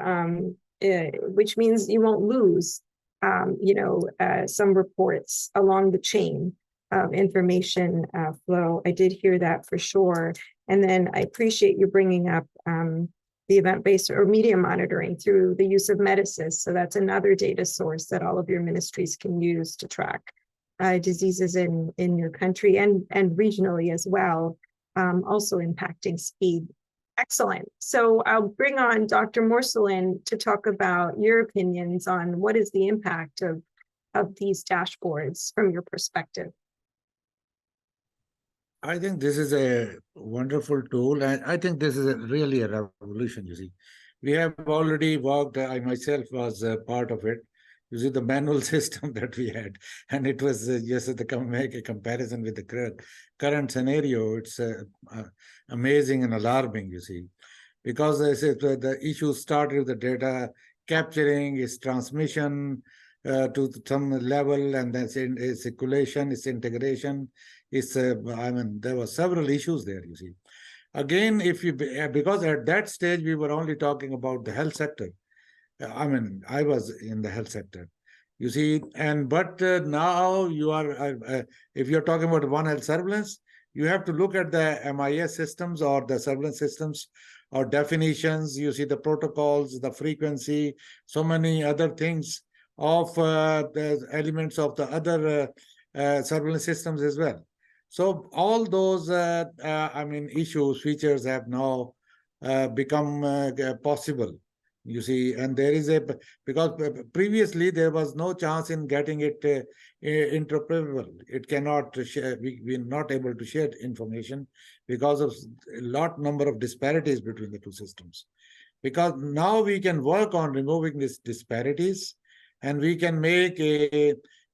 which means you won't lose, some reports along the chain of information flow. I did hear that for sure. And then I appreciate you bringing up the event-based or media monitoring through the use of Medisys. So that's another data source that all of your ministries can use to track diseases in your country and regionally as well, also impacting speed. Excellent. So I'll bring on Dr. Morselin to talk about your opinions on what is the impact of these dashboards from your perspective. I think this is a wonderful tool, and I think this is really a revolution, you see. We have already worked, I myself was part of it. You see the manual system that we had, and it was just to make a comparison with the current scenario. It's amazing and alarming, you see, because I said the issue started with the data capturing, its transmission to some level, and then its circulation, its integration. There were several issues there, you see. Again, because at that stage we were only talking about the health sector. I was in the health sector, you see, but now you are, if you're talking about One Health surveillance, you have to look at the MIS systems or the surveillance systems or definitions, you see the protocols, the frequency, so many other things of the elements of the other surveillance systems as well. So all those, issues, features have now become possible, you see, and there is because previously there was no chance in getting it interoperable. It cannot share, we're not able to share information because of a number of disparities between the two systems. Because now we can work on removing these disparities, and we can make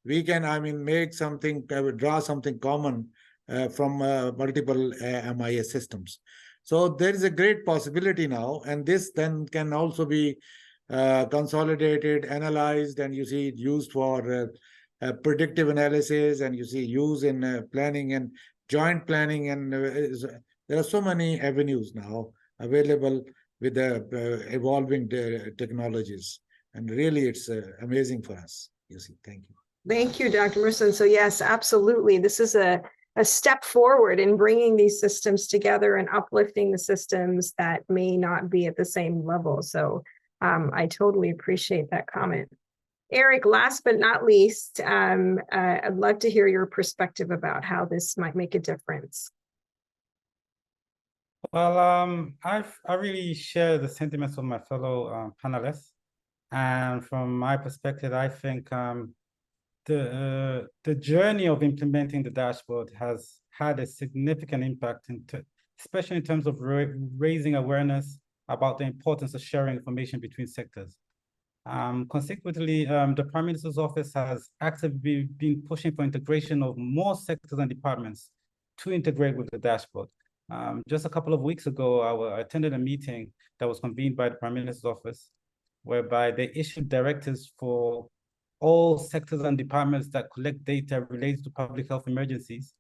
make something, draw something common from multiple MIS systems. So there is a great possibility now, and this then can also be consolidated, analyzed, and you see it used for predictive analysis, and you see use in planning and joint planning and There are so many avenues now available with the evolving technologies. And really, it's amazing for us. You see, thank you. Thank you, Dr. Merson. So yes, absolutely. This is a step forward in bringing these systems together and uplifting the systems that may not be at the same level. So I totally appreciate that comment. Eric, last but not least, I'd love to hear your perspective about how this might make a difference. Well, I really share the sentiments of my fellow panelists. And from my perspective, I think the journey of implementing the dashboard has had a significant impact, especially in terms of raising awareness about the importance of sharing information between sectors. Consequently, the Prime Minister's Office has actively been pushing for integration of more sectors and departments to integrate with the dashboard. Just a couple of weeks ago, I attended a meeting that was convened by the Prime Minister's Office, whereby they issued directives for all sectors and departments that collect data related to public health emergencies.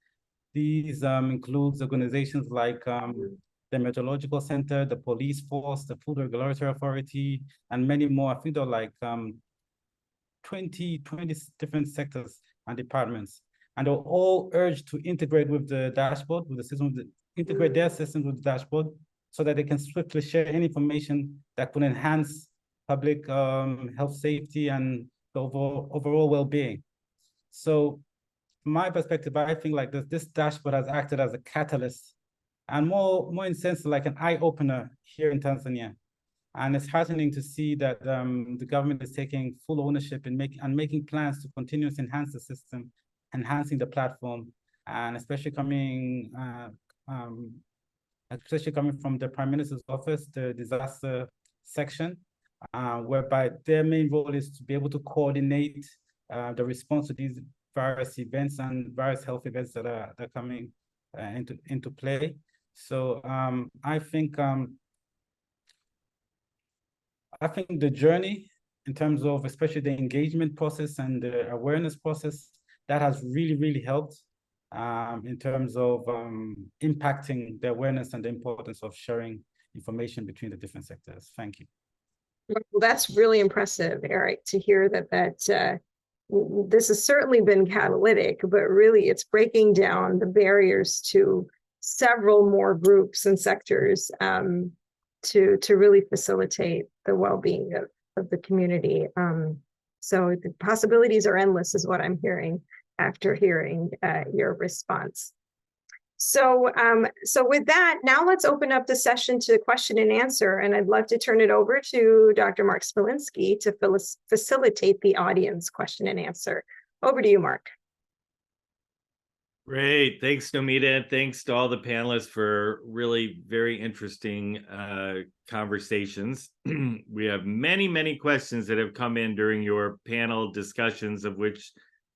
These includes organizations like the Meteorological Center, the Police Force, the Food Regulatory Authority, and many more. I think there are like 20 different sectors and departments. And they're all urged to integrate with the dashboard, with the system, integrate their systems with the dashboard so that they can swiftly share any information that could enhance public health safety and the overall well-being. So from my perspective, I think like this dashboard has acted as a catalyst and more in sense like an eye-opener here in Tanzania. And it's heartening to see that the government is taking full ownership in making plans to continuously enhance the system, enhancing the platform, and especially coming from the Prime Minister's Office, the disaster section, whereby their main role is to be able to coordinate the response to these various events and various health events that are coming into play. So I think the journey in terms of especially the engagement process and the awareness process, that has really helped in terms of impacting the awareness and the importance of sharing information between the different sectors. Thank you. Well, that's really impressive, Eric, to hear that this has certainly been catalytic, but really it's breaking down the barriers to several more groups and sectors to really facilitate the well-being of the community. So the possibilities are endless is what I'm hearing after hearing your response. So with that, now let's open up the session to question and answer. And I'd love to turn it over to Dr. Mark Smolinski to facilitate the audience question and answer. Over to you, Mark. Great. Thanks, Nomita. Thanks to all the panelists for really very interesting conversations. We have many questions that have come in during your panel discussions, of which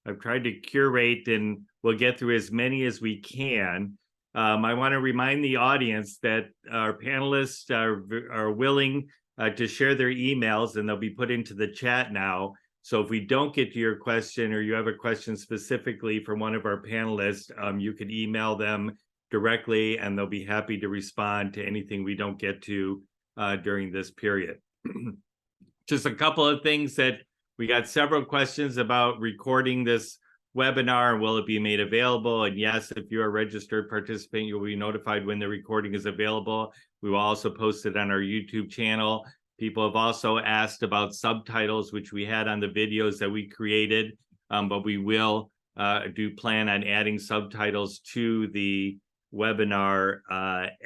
I've tried to curate, and we'll get through as many as we can. I want to remind the audience that our panelists are willing to share their emails, and they'll be put into the chat now. So if we don't get to your question, or you have a question specifically from one of our panelists, you can email them directly, and they'll be happy to respond to anything we don't get to during this period. Just a couple of things that we got several questions about recording this webinar, and will it be made available? And yes, if you're a registered participant, you'll be notified when the recording is available. We will also post it on our YouTube channel. People have also asked about subtitles, which we had on the videos that we created, but we will plan on adding subtitles to the webinar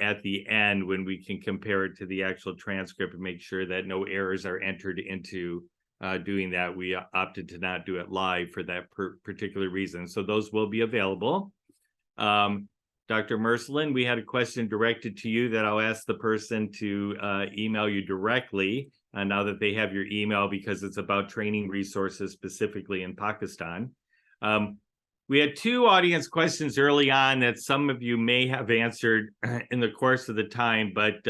at the end when we can compare it to the actual transcript and make sure that no errors are entered into doing that. We opted to not do it live for that particular reason. So those will be available. Dr. Merslin, we had a question directed to you that I'll ask the person to email you directly now that they have your email, because it's about training resources specifically in Pakistan. We had two audience questions early on that some of you may have answered in the course of the time, but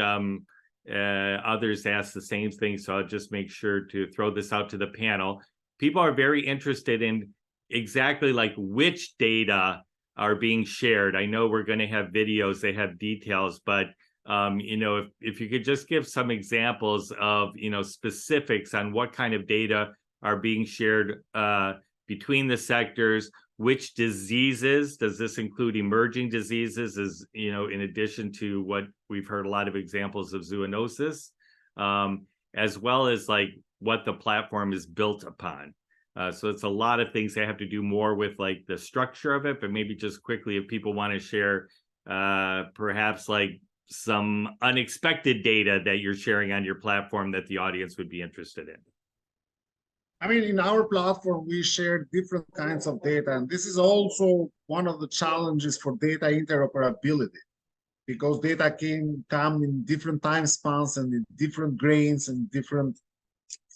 others asked the same thing, so I'll just make sure to throw this out to the panel. People are very interested in exactly like which data are being shared? I know we're going to have videos, they have details, but if you could just give some examples of, specifics on what kind of data are being shared between the sectors, which diseases, does this include emerging diseases, as, in addition to what we've heard a lot of examples of zoonosis, as well as like what the platform is built upon. So it's a lot of things that have to do more with like the structure of it, but maybe just quickly, if people want to share perhaps like some unexpected data that you're sharing on your platform that the audience would be interested in. I mean, in our platform, we share different kinds of data, and this is also one of the challenges for data interoperability, because data can come in different time spans and in different grains and different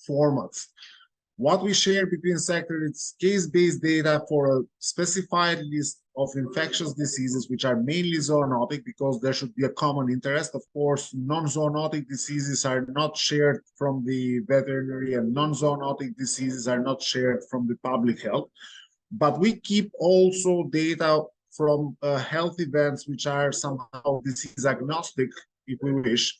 formats. What we share between sectors is case-based data for a specified list of infectious diseases, which are mainly zoonotic, because there should be a common interest. Of course, non-zoonotic diseases are not shared from the veterinary, and non-zoonotic diseases are not shared from the public health. But we keep also data from health events, which are somehow disease agnostic, if we wish.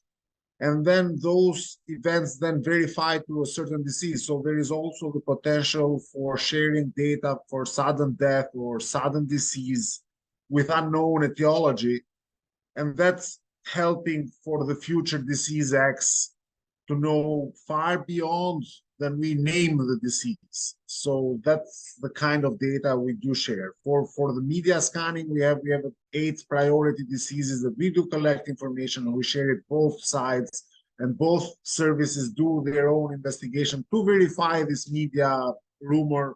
And then those events then verify to a certain disease. So there is also the potential for sharing data for sudden death or sudden disease with unknown etiology. And that's helping for the future disease X to know far beyond than we name the disease. So that's the kind of data we do share. For the media scanning, we have 8 priority diseases that we do collect information, and we share it both sides, and both services do their own investigation to verify this media rumor.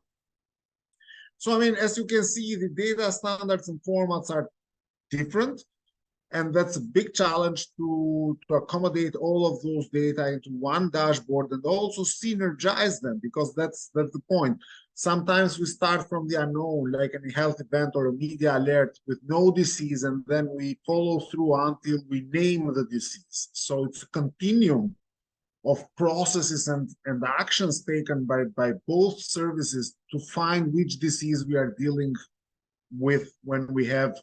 So, I mean, as you can see, the data standards and formats are different. And that's a big challenge to accommodate all of those data into one dashboard and also synergize them, because that's the point. Sometimes we start from the unknown, like a health event or a media alert with no disease, and then we follow through until we name the disease. So it's a continuum of processes and actions taken by both services to find which disease we are dealing with when we have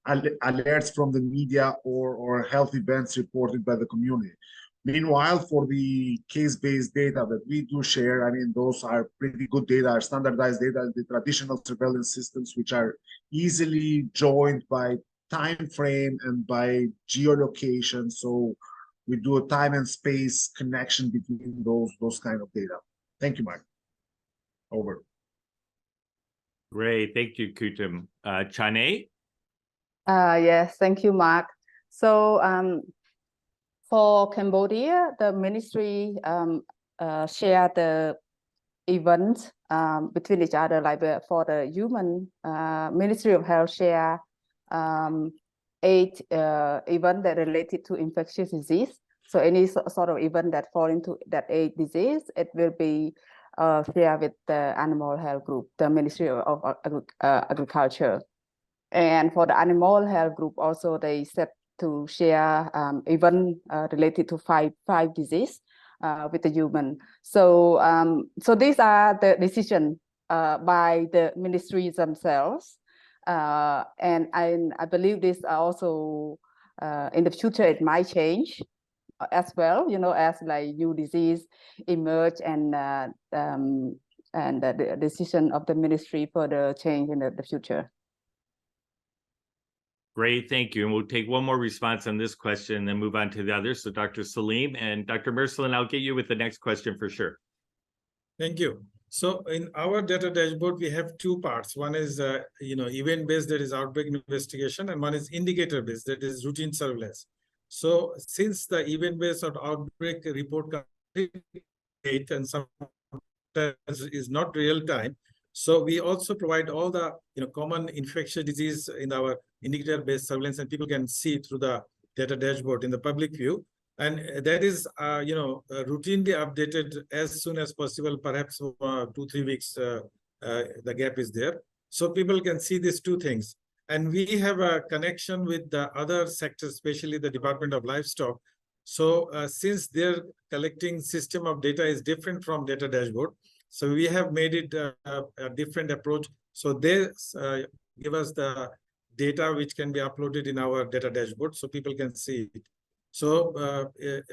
alerts from the media or health events reported by the community. Meanwhile, for the case-based data that we do share, I mean, those are pretty good data, are standardized data, the traditional surveillance systems, which are easily joined by time frame and by geolocation. So we do a time and space connection between those kind of data. Thank you, Mark. Over. Great, thank you, Kutum. Chane? Yes, thank you, Mark. So for Cambodia, the ministry share the events between each other. Like for the human, Ministry of Health share 8 events that related to infectious disease. So any sort of event that fall into that 8 disease, it will be shared with the animal health group, the Ministry of Agriculture. And for the animal health group, also they set to share event related to five disease with the human. So so these are the decisions by the ministries themselves, and I believe this also in the future it might change as well. As like new disease emerge, and the decision of the ministry for the change in the future. Great, thank you. And we'll take one more response on this question and then move on to the others. So Dr. Salim and Dr. Merselin, I'll get you with the next question for sure. Thank you. So in our data dashboard, we have 2 parts. One is, event-based, that is outbreak investigation, and one is indicator-based, that is routine surveillance. So since the event-based or outbreak report comes and sometimes is not real time, so we also provide all the common infectious disease in our indicator-based surveillance, and people can see through the data dashboard in the public view. And that is, routinely updated as soon as possible, perhaps 2-3 weeks, the gap is there. So people can see these 2 things. And we have a connection with the other sectors, especially the Department of Livestock. So since their collecting system of data is different from data dashboard, so we have made it a different approach. So they give us the data which can be uploaded in our data dashboard so people can see it. So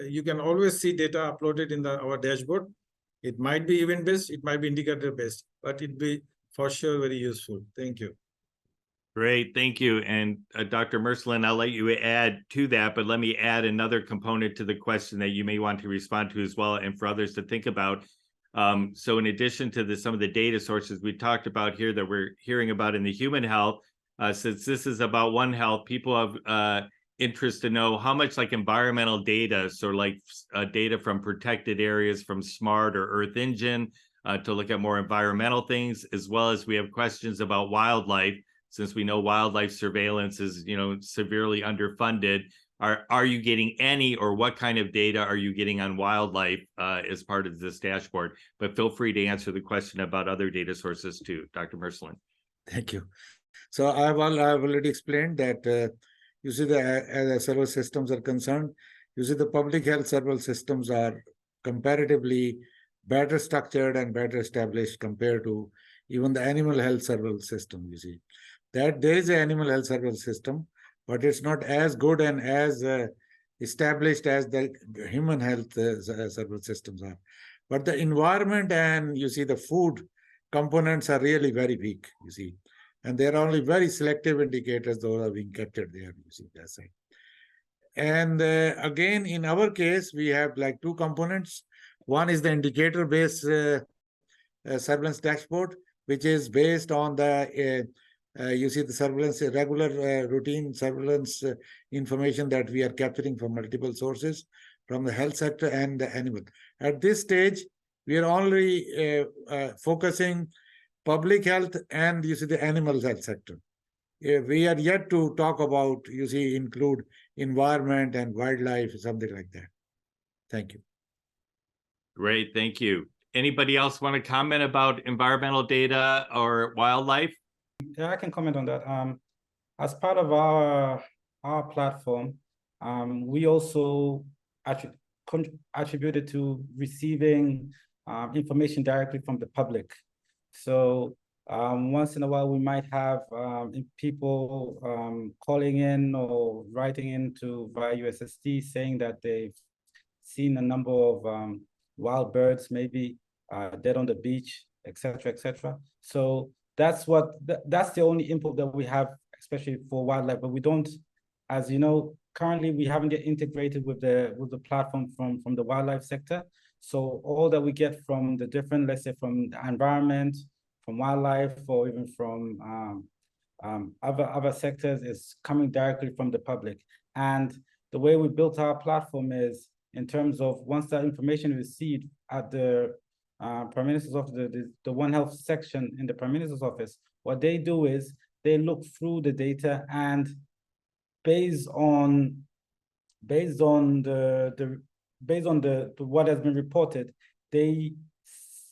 you can always see data uploaded in our dashboard. It might be event-based, it might be indicator-based, but it'd be for sure very useful. Thank you. Great, thank you. And Dr. Mercelin, I'll let you add to that, but let me add another component to the question that you may want to respond to as well, and for others to think about. So in addition to some of the data sources we talked about here that we're hearing about in the human health, since this is about One Health, people have interest to know how much like environmental data, so like data from protected areas from SMART or Earth Engine to look at more environmental things, as well as we have questions about wildlife, since we know wildlife surveillance is, severely underfunded. Are you getting any, or what kind of data are you getting on wildlife as part of this dashboard? But feel free to answer the question about other data sources too, Dr. Mercelin. Thank you. So I've already explained that you see as server systems are concerned, you see the public health server systems are comparatively better structured and better established compared to even the animal health server system. You see that there is an animal health server system, but it's not as good and as established as the human health server systems are. But the environment and you see the food components are really very weak, you see. And there are only very selective indicators those are being captured there, you see, that's it. And again, in our case, we have like two components. One is the indicator-based surveillance dashboard, which is based on the you see the surveillance, regular routine surveillance information that we are capturing from multiple sources, from the health sector and the animal. At this stage, we are only focusing public health and you see the animal health sector. We are yet to talk about, you see, include environment and wildlife, something like that. Thank you. Great, thank you. Anybody else want to comment about environmental data or wildlife? Yeah, I can comment on that. As part of our platform, we also attributed to receiving information directly from the public. So once in a while, we might have people calling in or writing into via USSD saying that they've seen a number of wild birds, maybe dead on the beach, etc., etc. So that's the only input that we have, especially for wildlife. But we don't, as you know, currently we haven't yet integrated with the platform from the wildlife sector. So all that we get from the different, let's say, from the environment, from wildlife, or even from other sectors is coming directly from the public. And the way we built our platform is in terms of once that information is received at the Prime Minister's office, the One Health section in the Prime Minister's office, what they do is they look through the data and based on what has been reported, they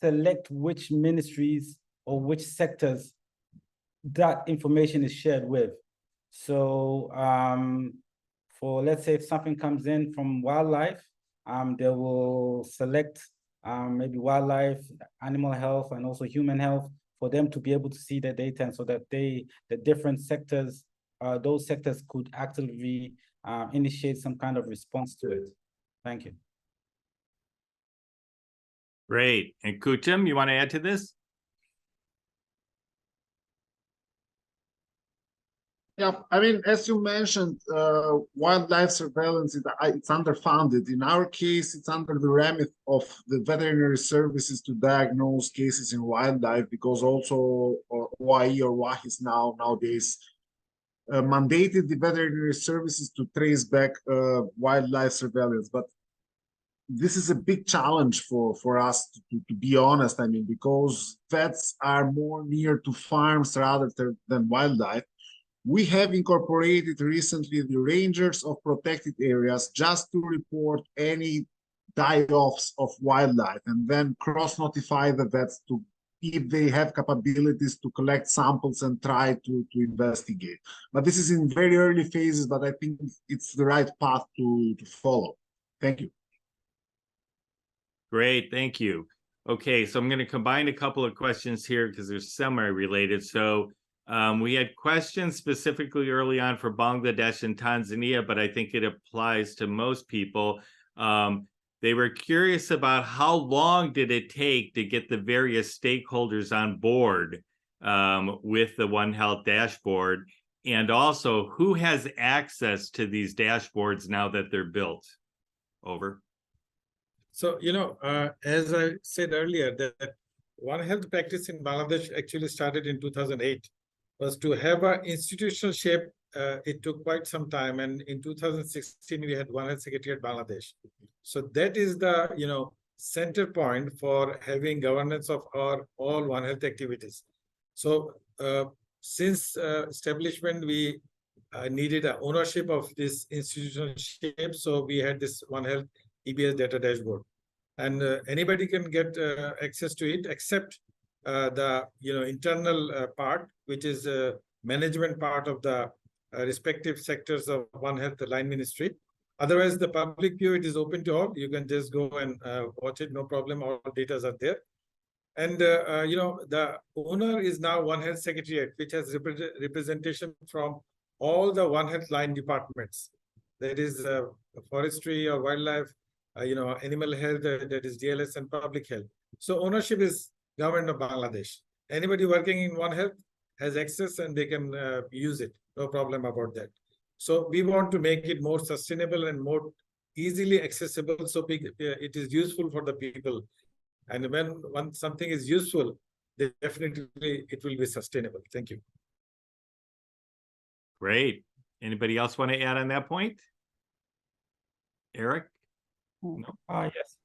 select which ministries or which sectors that information is shared with. So for, let's say, if something comes in from wildlife, they will select maybe wildlife, animal health, and also human health for them to be able to see the data, and so that the different sectors, those sectors could actively initiate some kind of response to it. Thank you. Great. And Kuchum, you want to add to this? Yeah, I mean, as you mentioned, wildlife surveillance, it's underfunded. In our case, it's under the remit of the veterinary services to diagnose cases in wildlife, because also OIE or WAHIS nowadays mandated the veterinary services to trace back wildlife surveillance. But this is a big challenge for us, to be honest, I mean, because vets are more near to farms rather than wildlife. We have incorporated recently the rangers of protected areas just to report any die-offs of wildlife, and then cross-notify the vets to if they have capabilities to collect samples and try to investigate. But this is in very early phases, but I think it's the right path to follow. Thank you. Great, thank you. Okay, so I'm going to combine a couple of questions here because they're semi-related. So We had questions specifically early on for Bangladesh and Tanzania, but I think it applies to most people. They were curious about how long did it take to get the various stakeholders on board with the One Health dashboard, and also who has access to these dashboards now that they're built. Over. So, as I said earlier, that One Health practice in Bangladesh actually started in 2008. Was to have an institutional shape, it took quite some time. And in 2016, we had One Health Secretariat Bangladesh. So that is the, center point for having governance of our all One Health activities. So since establishment, we needed a ownership of this institutional shape. So we had this One Health EBS data dashboard. And anybody can get access to it except the internal part, which is management part of the respective sectors of One Health line ministry. Otherwise, the public view, it is open to all. You can just go and watch it, no problem. All data are there. And the owner is now One Health Secretariat, which has representation from all the One Health line departments. That is forestry or wildlife, animal health, that is DLS and public health. So ownership is government of Bangladesh. Anybody working in One Health has access and they can use it. No problem about that. So we want to make it more sustainable and more easily accessible, so it is useful for the people. And when something is useful, then definitely it will be sustainable. Thank you. Great. Anybody else want to add on that point? Eric? No? Yes.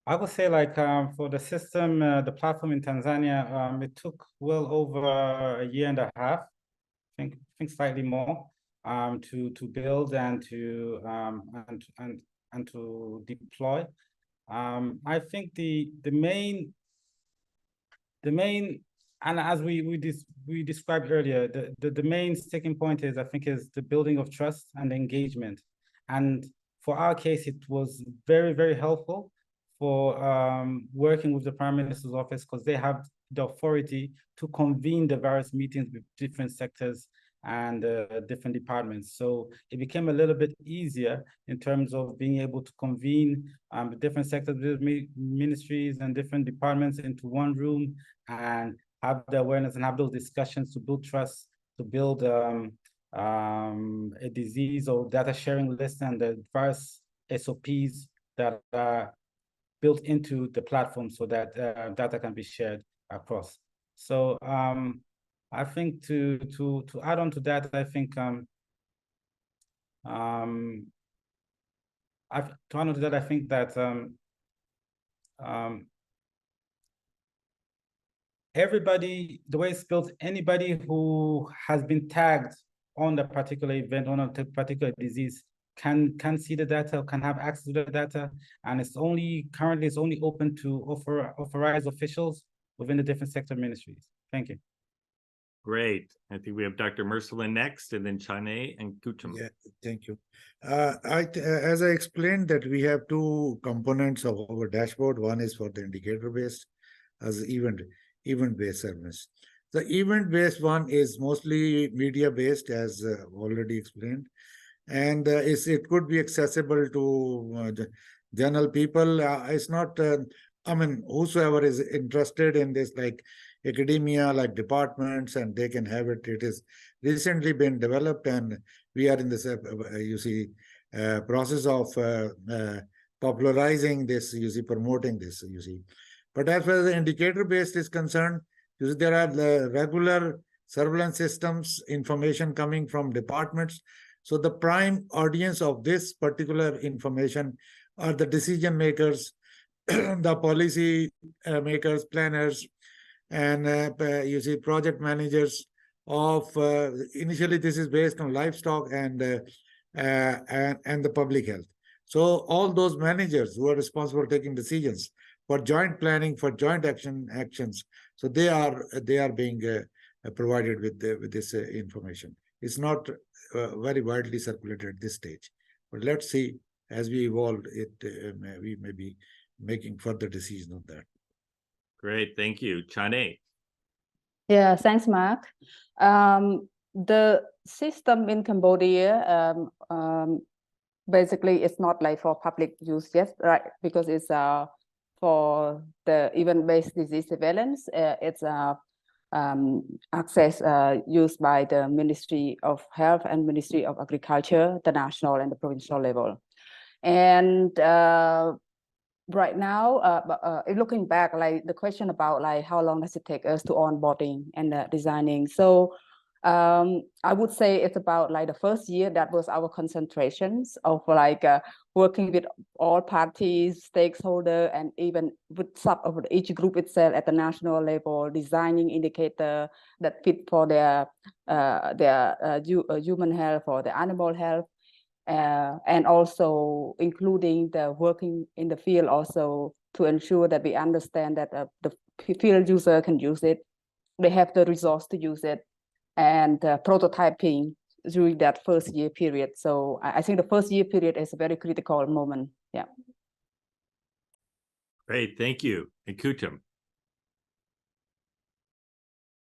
I would say, like, for the system, the platform in Tanzania, it took well over a year and a half, I think slightly more, to build and to and to deploy. I think the main, and as we described earlier, the main sticking point is, I think, is the building of trust and engagement. And for our case, it was very, very helpful for working with the Prime Minister's office, because they have the authority to convene the various meetings with different sectors and different departments. So it became a little bit easier in terms of being able to convene the different sectors, ministries and different departments into one room and have the awareness and have those discussions to build trust, to build a disease or data sharing list and the various SOPs that are built into the platform so that data can be shared across. So I think to add on to that, I think everybody, the way it's built, anybody who has been tagged on the particular event, on a particular disease, can see the data, can have access to the data, and currently it's only open to authorized officials within the different sector ministries. Thank you. Great. I think we have Dr. Merselin next, and then Chane and Kuchum. Yeah, thank you. As I explained, that we have two components of our dashboard. One is for the indicator-based, as event-based service. The event-based one is mostly media-based, as already explained, and it could be accessible to the general people. It's not, whosoever is interested in this, like academia, like departments, and they can have it. It is recently been developed, and we are in this, process of popularizing this, promoting this, But as far as the indicator-based is concerned, there are the regular surveillance systems, information coming from departments. So the prime audience of this particular information are the decision makers, the policy makers, planners, and project managers of, initially this is based on livestock and the public health. So all those managers who are responsible for taking decisions for joint planning, for joint actions, so they are being provided with this information. It's not very widely circulated at this stage, but let's see, as we evolve it, we may be making further decisions on that. Great, thank you. Chane. Yeah, thanks, Mark. The system in Cambodia, basically, it's not like for public use yet, right? Because it's for the event-based disease surveillance. It's access used by the Ministry of Health and Ministry of Agriculture, the national and the provincial level. And right now, looking back, like the question about like how long does it take us to onboarding and designing. So I would say it's about like the first year that was our concentrations of like working with all parties, stakeholder, and even with of each group itself at the national level, designing indicator that fit for their human health or the animal health. And also including the working in the field also to ensure that we understand that the field user can use it, they have the resource to use it, and prototyping during that first year period. So I think the first year period is a very critical moment. Yeah. Great, thank you. And Kutum.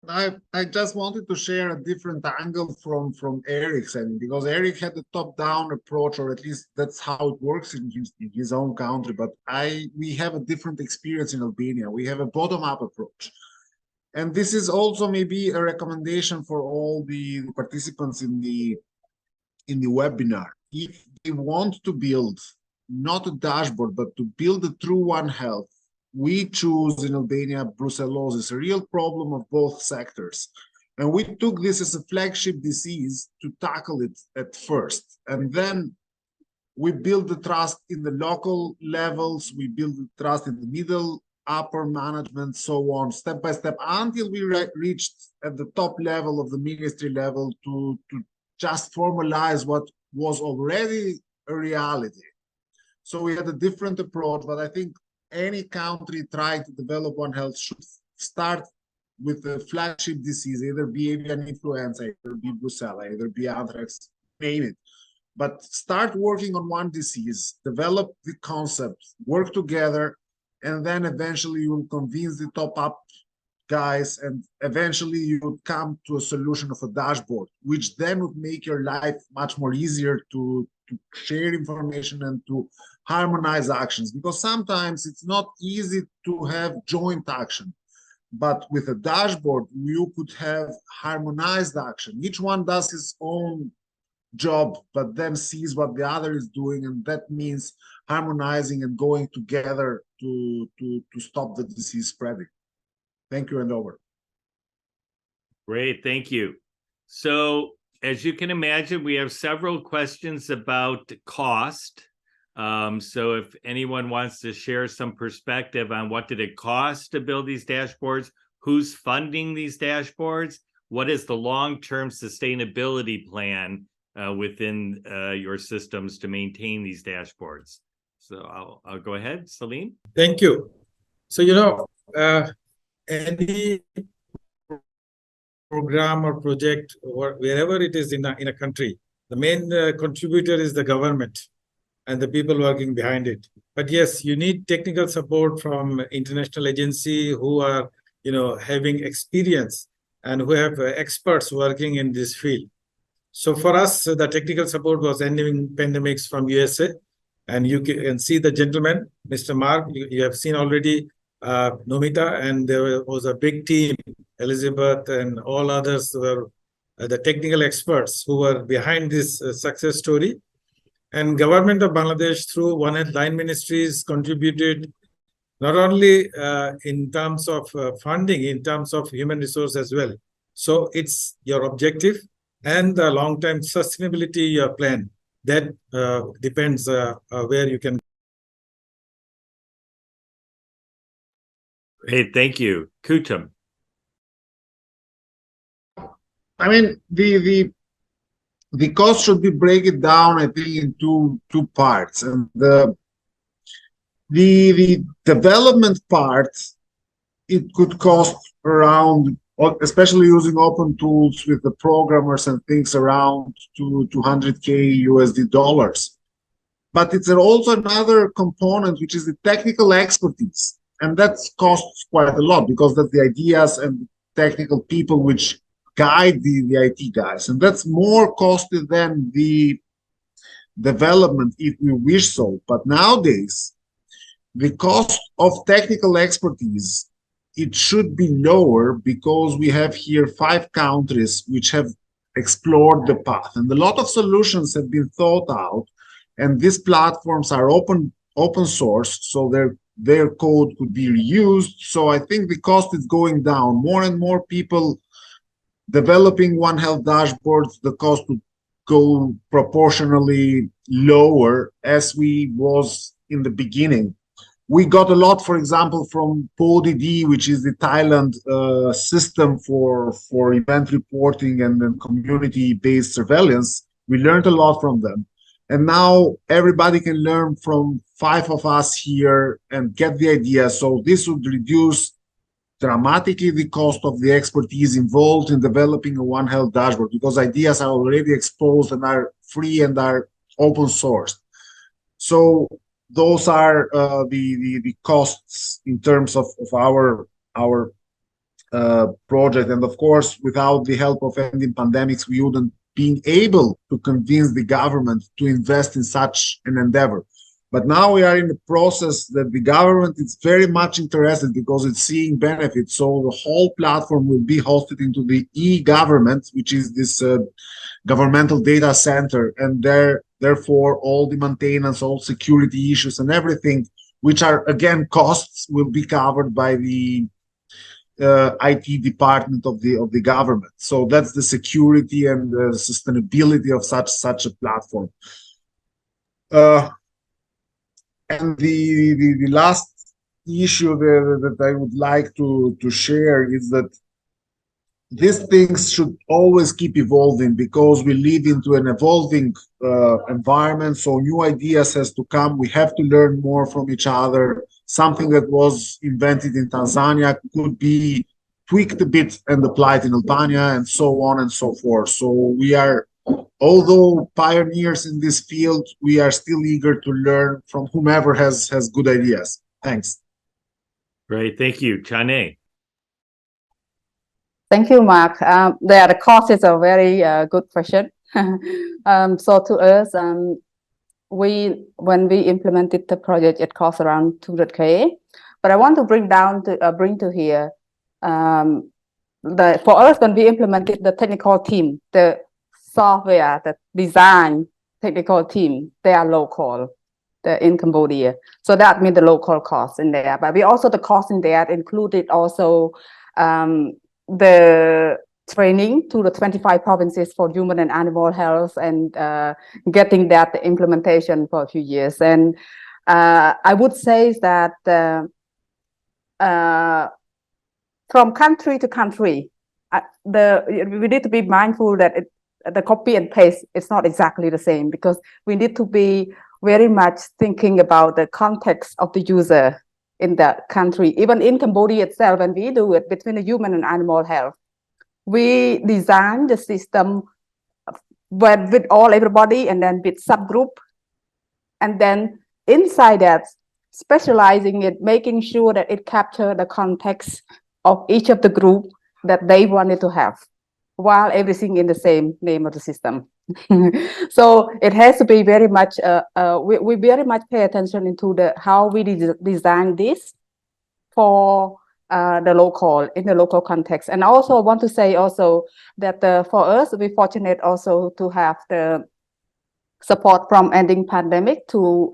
I just wanted to share a different angle from Eric's end, because Eric had a top-down approach, or at least that's how it works in his own country. But we have a different experience in Albania. We have a bottom-up approach. And this is also maybe a recommendation for all the participants in the webinar. If they want to build not a dashboard, but to build a true One Health, we choose in Albania brucellosis, a real problem of both sectors. And we took this as a flagship disease to tackle it at first. And then we build the trust in the local levels, we build the trust in the middle, upper management, so on, step by step, until we reached at the top level of the ministry level to just formalize what was already a reality. So we had a different approach, but I think any country trying to develop One Health should start with the flagship disease, either be avian influenza, either be brucella, either be anthrax, name it. But start working on one disease, develop the concept, work together, and then eventually you will convince the top-up guys, and eventually you would come to a solution of a dashboard, which then would make your life much more easier to share information and to harmonize actions, because sometimes it's not easy to have joint action. But with a dashboard, you could have harmonized action. Each one does his own job, but then sees what the other is doing, and that means harmonizing and going together to stop the disease spreading. Thank you, and over. Great, thank you. So as you can imagine, we have several questions about cost. So if anyone wants to share some perspective on what did it cost to build these dashboards, who's funding these dashboards, what is the long-term sustainability plan within your systems to maintain these dashboards? So I'll go ahead, Salim. Thank you. So, any program or project, or wherever it is in a country, the main contributor is the government and the people working behind it. But yes, you need technical support from international agency who are, having experience and who have experts working in this field. So for us, the technical support was ending pandemics from USA. And you can see the gentleman, Mr. Mark, you have seen already Nomita, and there was a big team, Elizabeth and all others were the technical experts who were behind this success story. And government of Bangladesh through One Health Line Ministries contributed not only in terms of funding, in terms of human resource as well. So it's your objective and the long-term sustainability your plan that depends where you can. Great, thank you. Kutum. I mean, the cost should be break down, I think, in two parts. And the development part, it could cost around, especially using open tools with the programmers and things, around to $200K USD. But it's also another component, which is the technical expertise. And that costs quite a lot, because that's the ideas and technical people which guide the IT guys. And that's more costly than the development if we wish so. But nowadays, the cost of technical expertise, it should be lower because we have here 5 countries which have explored the path, and a lot of solutions have been thought out, and these platforms are open source, so their code could be reused. So I think the cost is going down. More and more people developing One Health dashboards, the cost would go proportionally lower as we was in the beginning. We got a lot, for example, from PODD, which is the Thailand system for event reporting and then community-based surveillance. We learned a lot from them. And now everybody can learn from 5 of us here and get the idea. So this would reduce dramatically the cost of the expertise involved in developing a One Health dashboard, because ideas are already exposed and are free and are open sourced. So those are the costs in terms of our project. And of course, without the help of ending pandemics, we wouldn't be able to convince the government to invest in such an endeavor. But now we are in the process that the government is very much interested because it's seeing benefits. So the whole platform will be hosted into the e-government, which is this governmental data center, and therefore all the maintenance, all security issues and everything, which are again costs, will be covered by the IT department of the government. So that's the security and the sustainability of such a platform. And the last issue that I would like to share is that these things should always keep evolving because we live into an evolving environment. So new ideas has to come. We have to learn more from each other. Something that was invented in Tanzania could be tweaked a bit and applied in Albania, and so on and so forth. So we are, although pioneers in this field, we are still eager to learn from whomever has good ideas. Thanks. Great, thank you. Chane. Thank you, Mark. The cost is a very good question. So to us, when we implemented the project, it cost around 200K. But I want to bring to here, for us, when we implemented the technical team, the software, the design technical team, they are local. They're in Cambodia. So that means the local costs in there. But we also, the cost in there included also the training to the 25 provinces for human and animal health, and getting that implementation for a few years. And I would say that from country to country, we need to be mindful that the copy and paste is not exactly the same, because we need to be very much thinking about the context of the user in that country. Even in Cambodia itself, when we do it between the human and animal health, we design the system with everybody, and then with subgroup, and then inside that, specializing it, making sure that it captures the context of each of the group that they wanted to have, while everything in the same name of the system. So it has to be very much, we very much pay attention into how we design this for in the local context. And also I want to say also that for us, we're fortunate also to have the support from Ending Pandemic to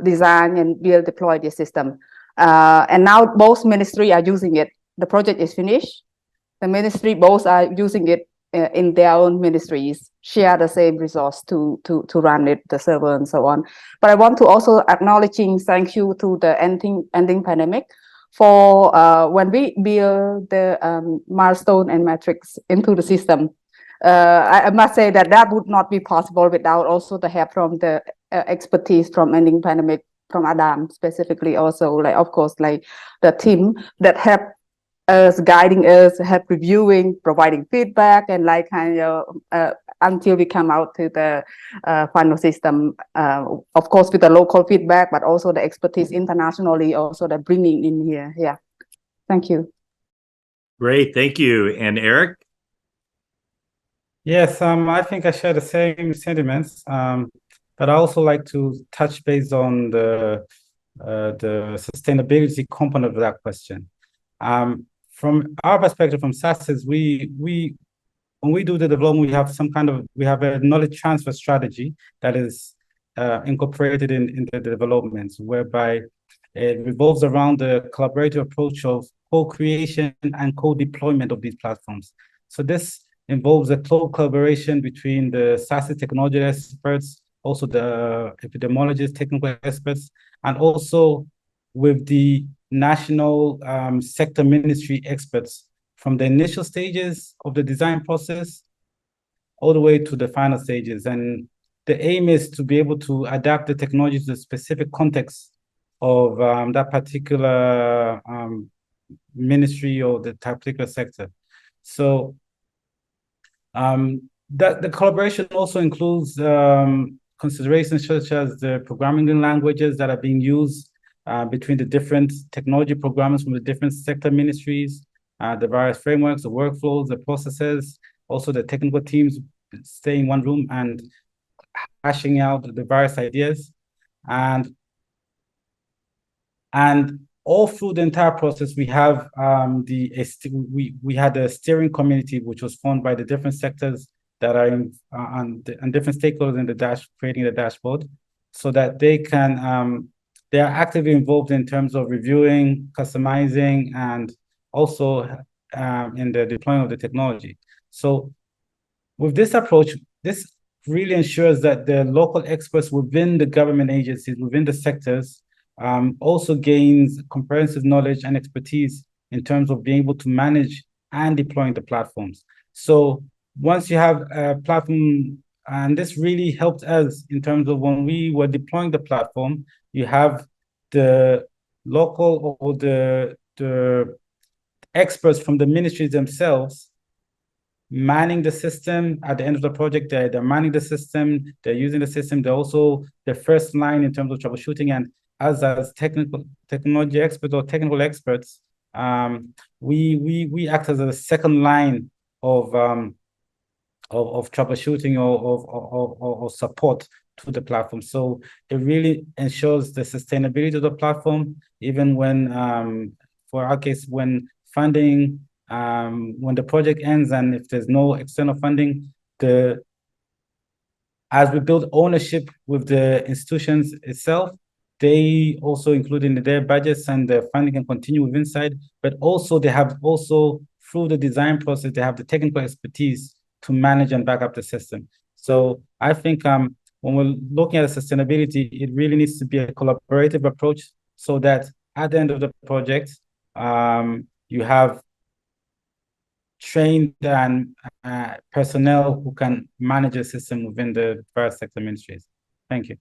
design and deploy the system. And now both ministries are using it. The project is finished. The ministry both are using it in their own ministries, share the same resource to run it, the server and so on. But I want to also acknowledging thank you to the Ending Pandemic for when we build the milestone and metrics into the system. I must say that would not be possible without also the help from the expertise from Ending Pandemic, from Adam specifically, also, like, of course, like the team that help us, guiding us, help reviewing, providing feedback, and like kind of until we come out to the final system, of course with the local feedback, but also the expertise internationally also that bringing in here. Yeah, thank you. Great, thank you. And Eric? Yes, I think I share the same sentiments, but I also like to touch base on the sustainability component of that question. From our perspective, from SASIS, we when we do the development, we have a knowledge transfer strategy that is incorporated in the developments, whereby it revolves around the collaborative approach of co-creation and co-deployment of these platforms. So this involves a close collaboration between the SASIS technology experts, also the epidemiologists, technical experts, and also with the national sector ministry experts from the initial stages of the design process all the way to the final stages. And the aim is to be able to adapt the technology to the specific context of that particular ministry or the particular sector. So that the collaboration also includes considerations such as the programming languages that are being used between the different technology programmers from the different sector ministries, the various frameworks, the workflows, the processes, also the technical teams stay in one room and hashing out the various ideas. And all through the entire process, we have we had a steering committee which was formed by the different sectors that are and different stakeholders in the creating the dashboard, so that they can they are actively involved in terms of reviewing, customizing, and also in the deployment of the technology. So with this approach, this really ensures that the local experts within the government agencies, within the sectors, also gains comprehensive knowledge and expertise in terms of being able to manage and deploying the platforms. So once you have a platform, and this really helped us in terms of when we were deploying the platform, you have the local or the experts from the ministries themselves manning the system. At the end of the project, they're manning the system, they're using the system, they're also the first line in terms of troubleshooting. And as technology experts or technical experts, we act as a second line of troubleshooting or support to the platform. So it really ensures the sustainability of the platform, even when, for our case, when funding, when the project ends and if there's no external funding, as we build ownership with the institutions itself, they also include in their budgets and the funding can continue with inside, but also they have also through the design process, they have the technical expertise to manage and back up the system. So I think when we're looking at sustainability, it really needs to be a collaborative approach so that at the end of the project, you have trained and personnel who can manage a system within the various sector ministries. Thank you.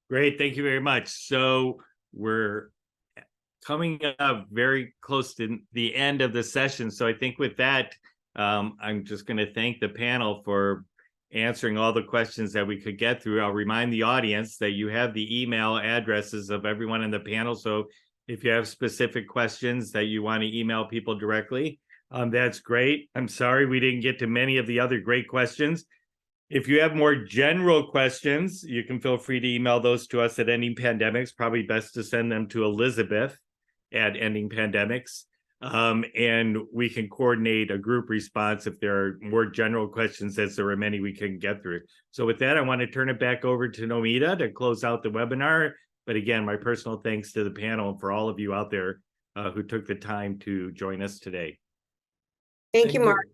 Great, thank you very much. So we're coming up very close to the end of the session. So I think with that, I'm just going to thank the panel for answering all the questions that we could get through. I'll remind the audience that you have the email addresses of everyone in the panel. So if you have specific questions that you want to email people directly, that's great. I'm sorry we didn't get to many of the other great questions. If you have more general questions, you can feel free to email those to us at Ending Pandemics. Probably best to send them to Elizabeth at Ending Pandemics. And we can coordinate a group response if there are more general questions, as there are many we can get through. So with that, I want to turn it back over to Nomita to close out the webinar. But again, my personal thanks to the panel and for all of you out there who took the time to join us today. Thank you, Mark.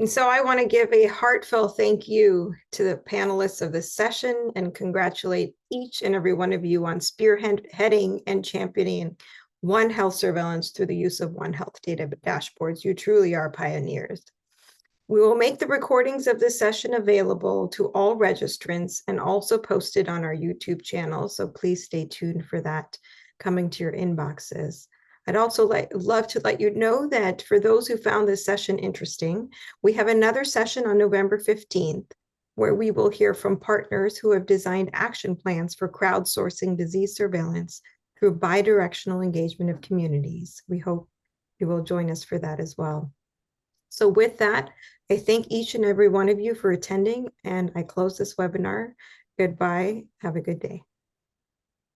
And so I want to give a heartfelt thank you to the panelists of this session and congratulate each and every one of you on spearheading and championing One Health surveillance through the use of One Health data dashboards. You truly are pioneers. We will make the recordings of this session available to all registrants and also posted on our YouTube channel. So please stay tuned for that coming to your inboxes. I'd also love to let you know that for those who found this session interesting, we have another session on November 15th, where we will hear from partners who have designed action plans for crowdsourcing disease surveillance through bidirectional engagement of communities. We hope you will join us for that as well. So with that, I thank each and every one of you for attending, and I close this webinar. Goodbye. Have a good day.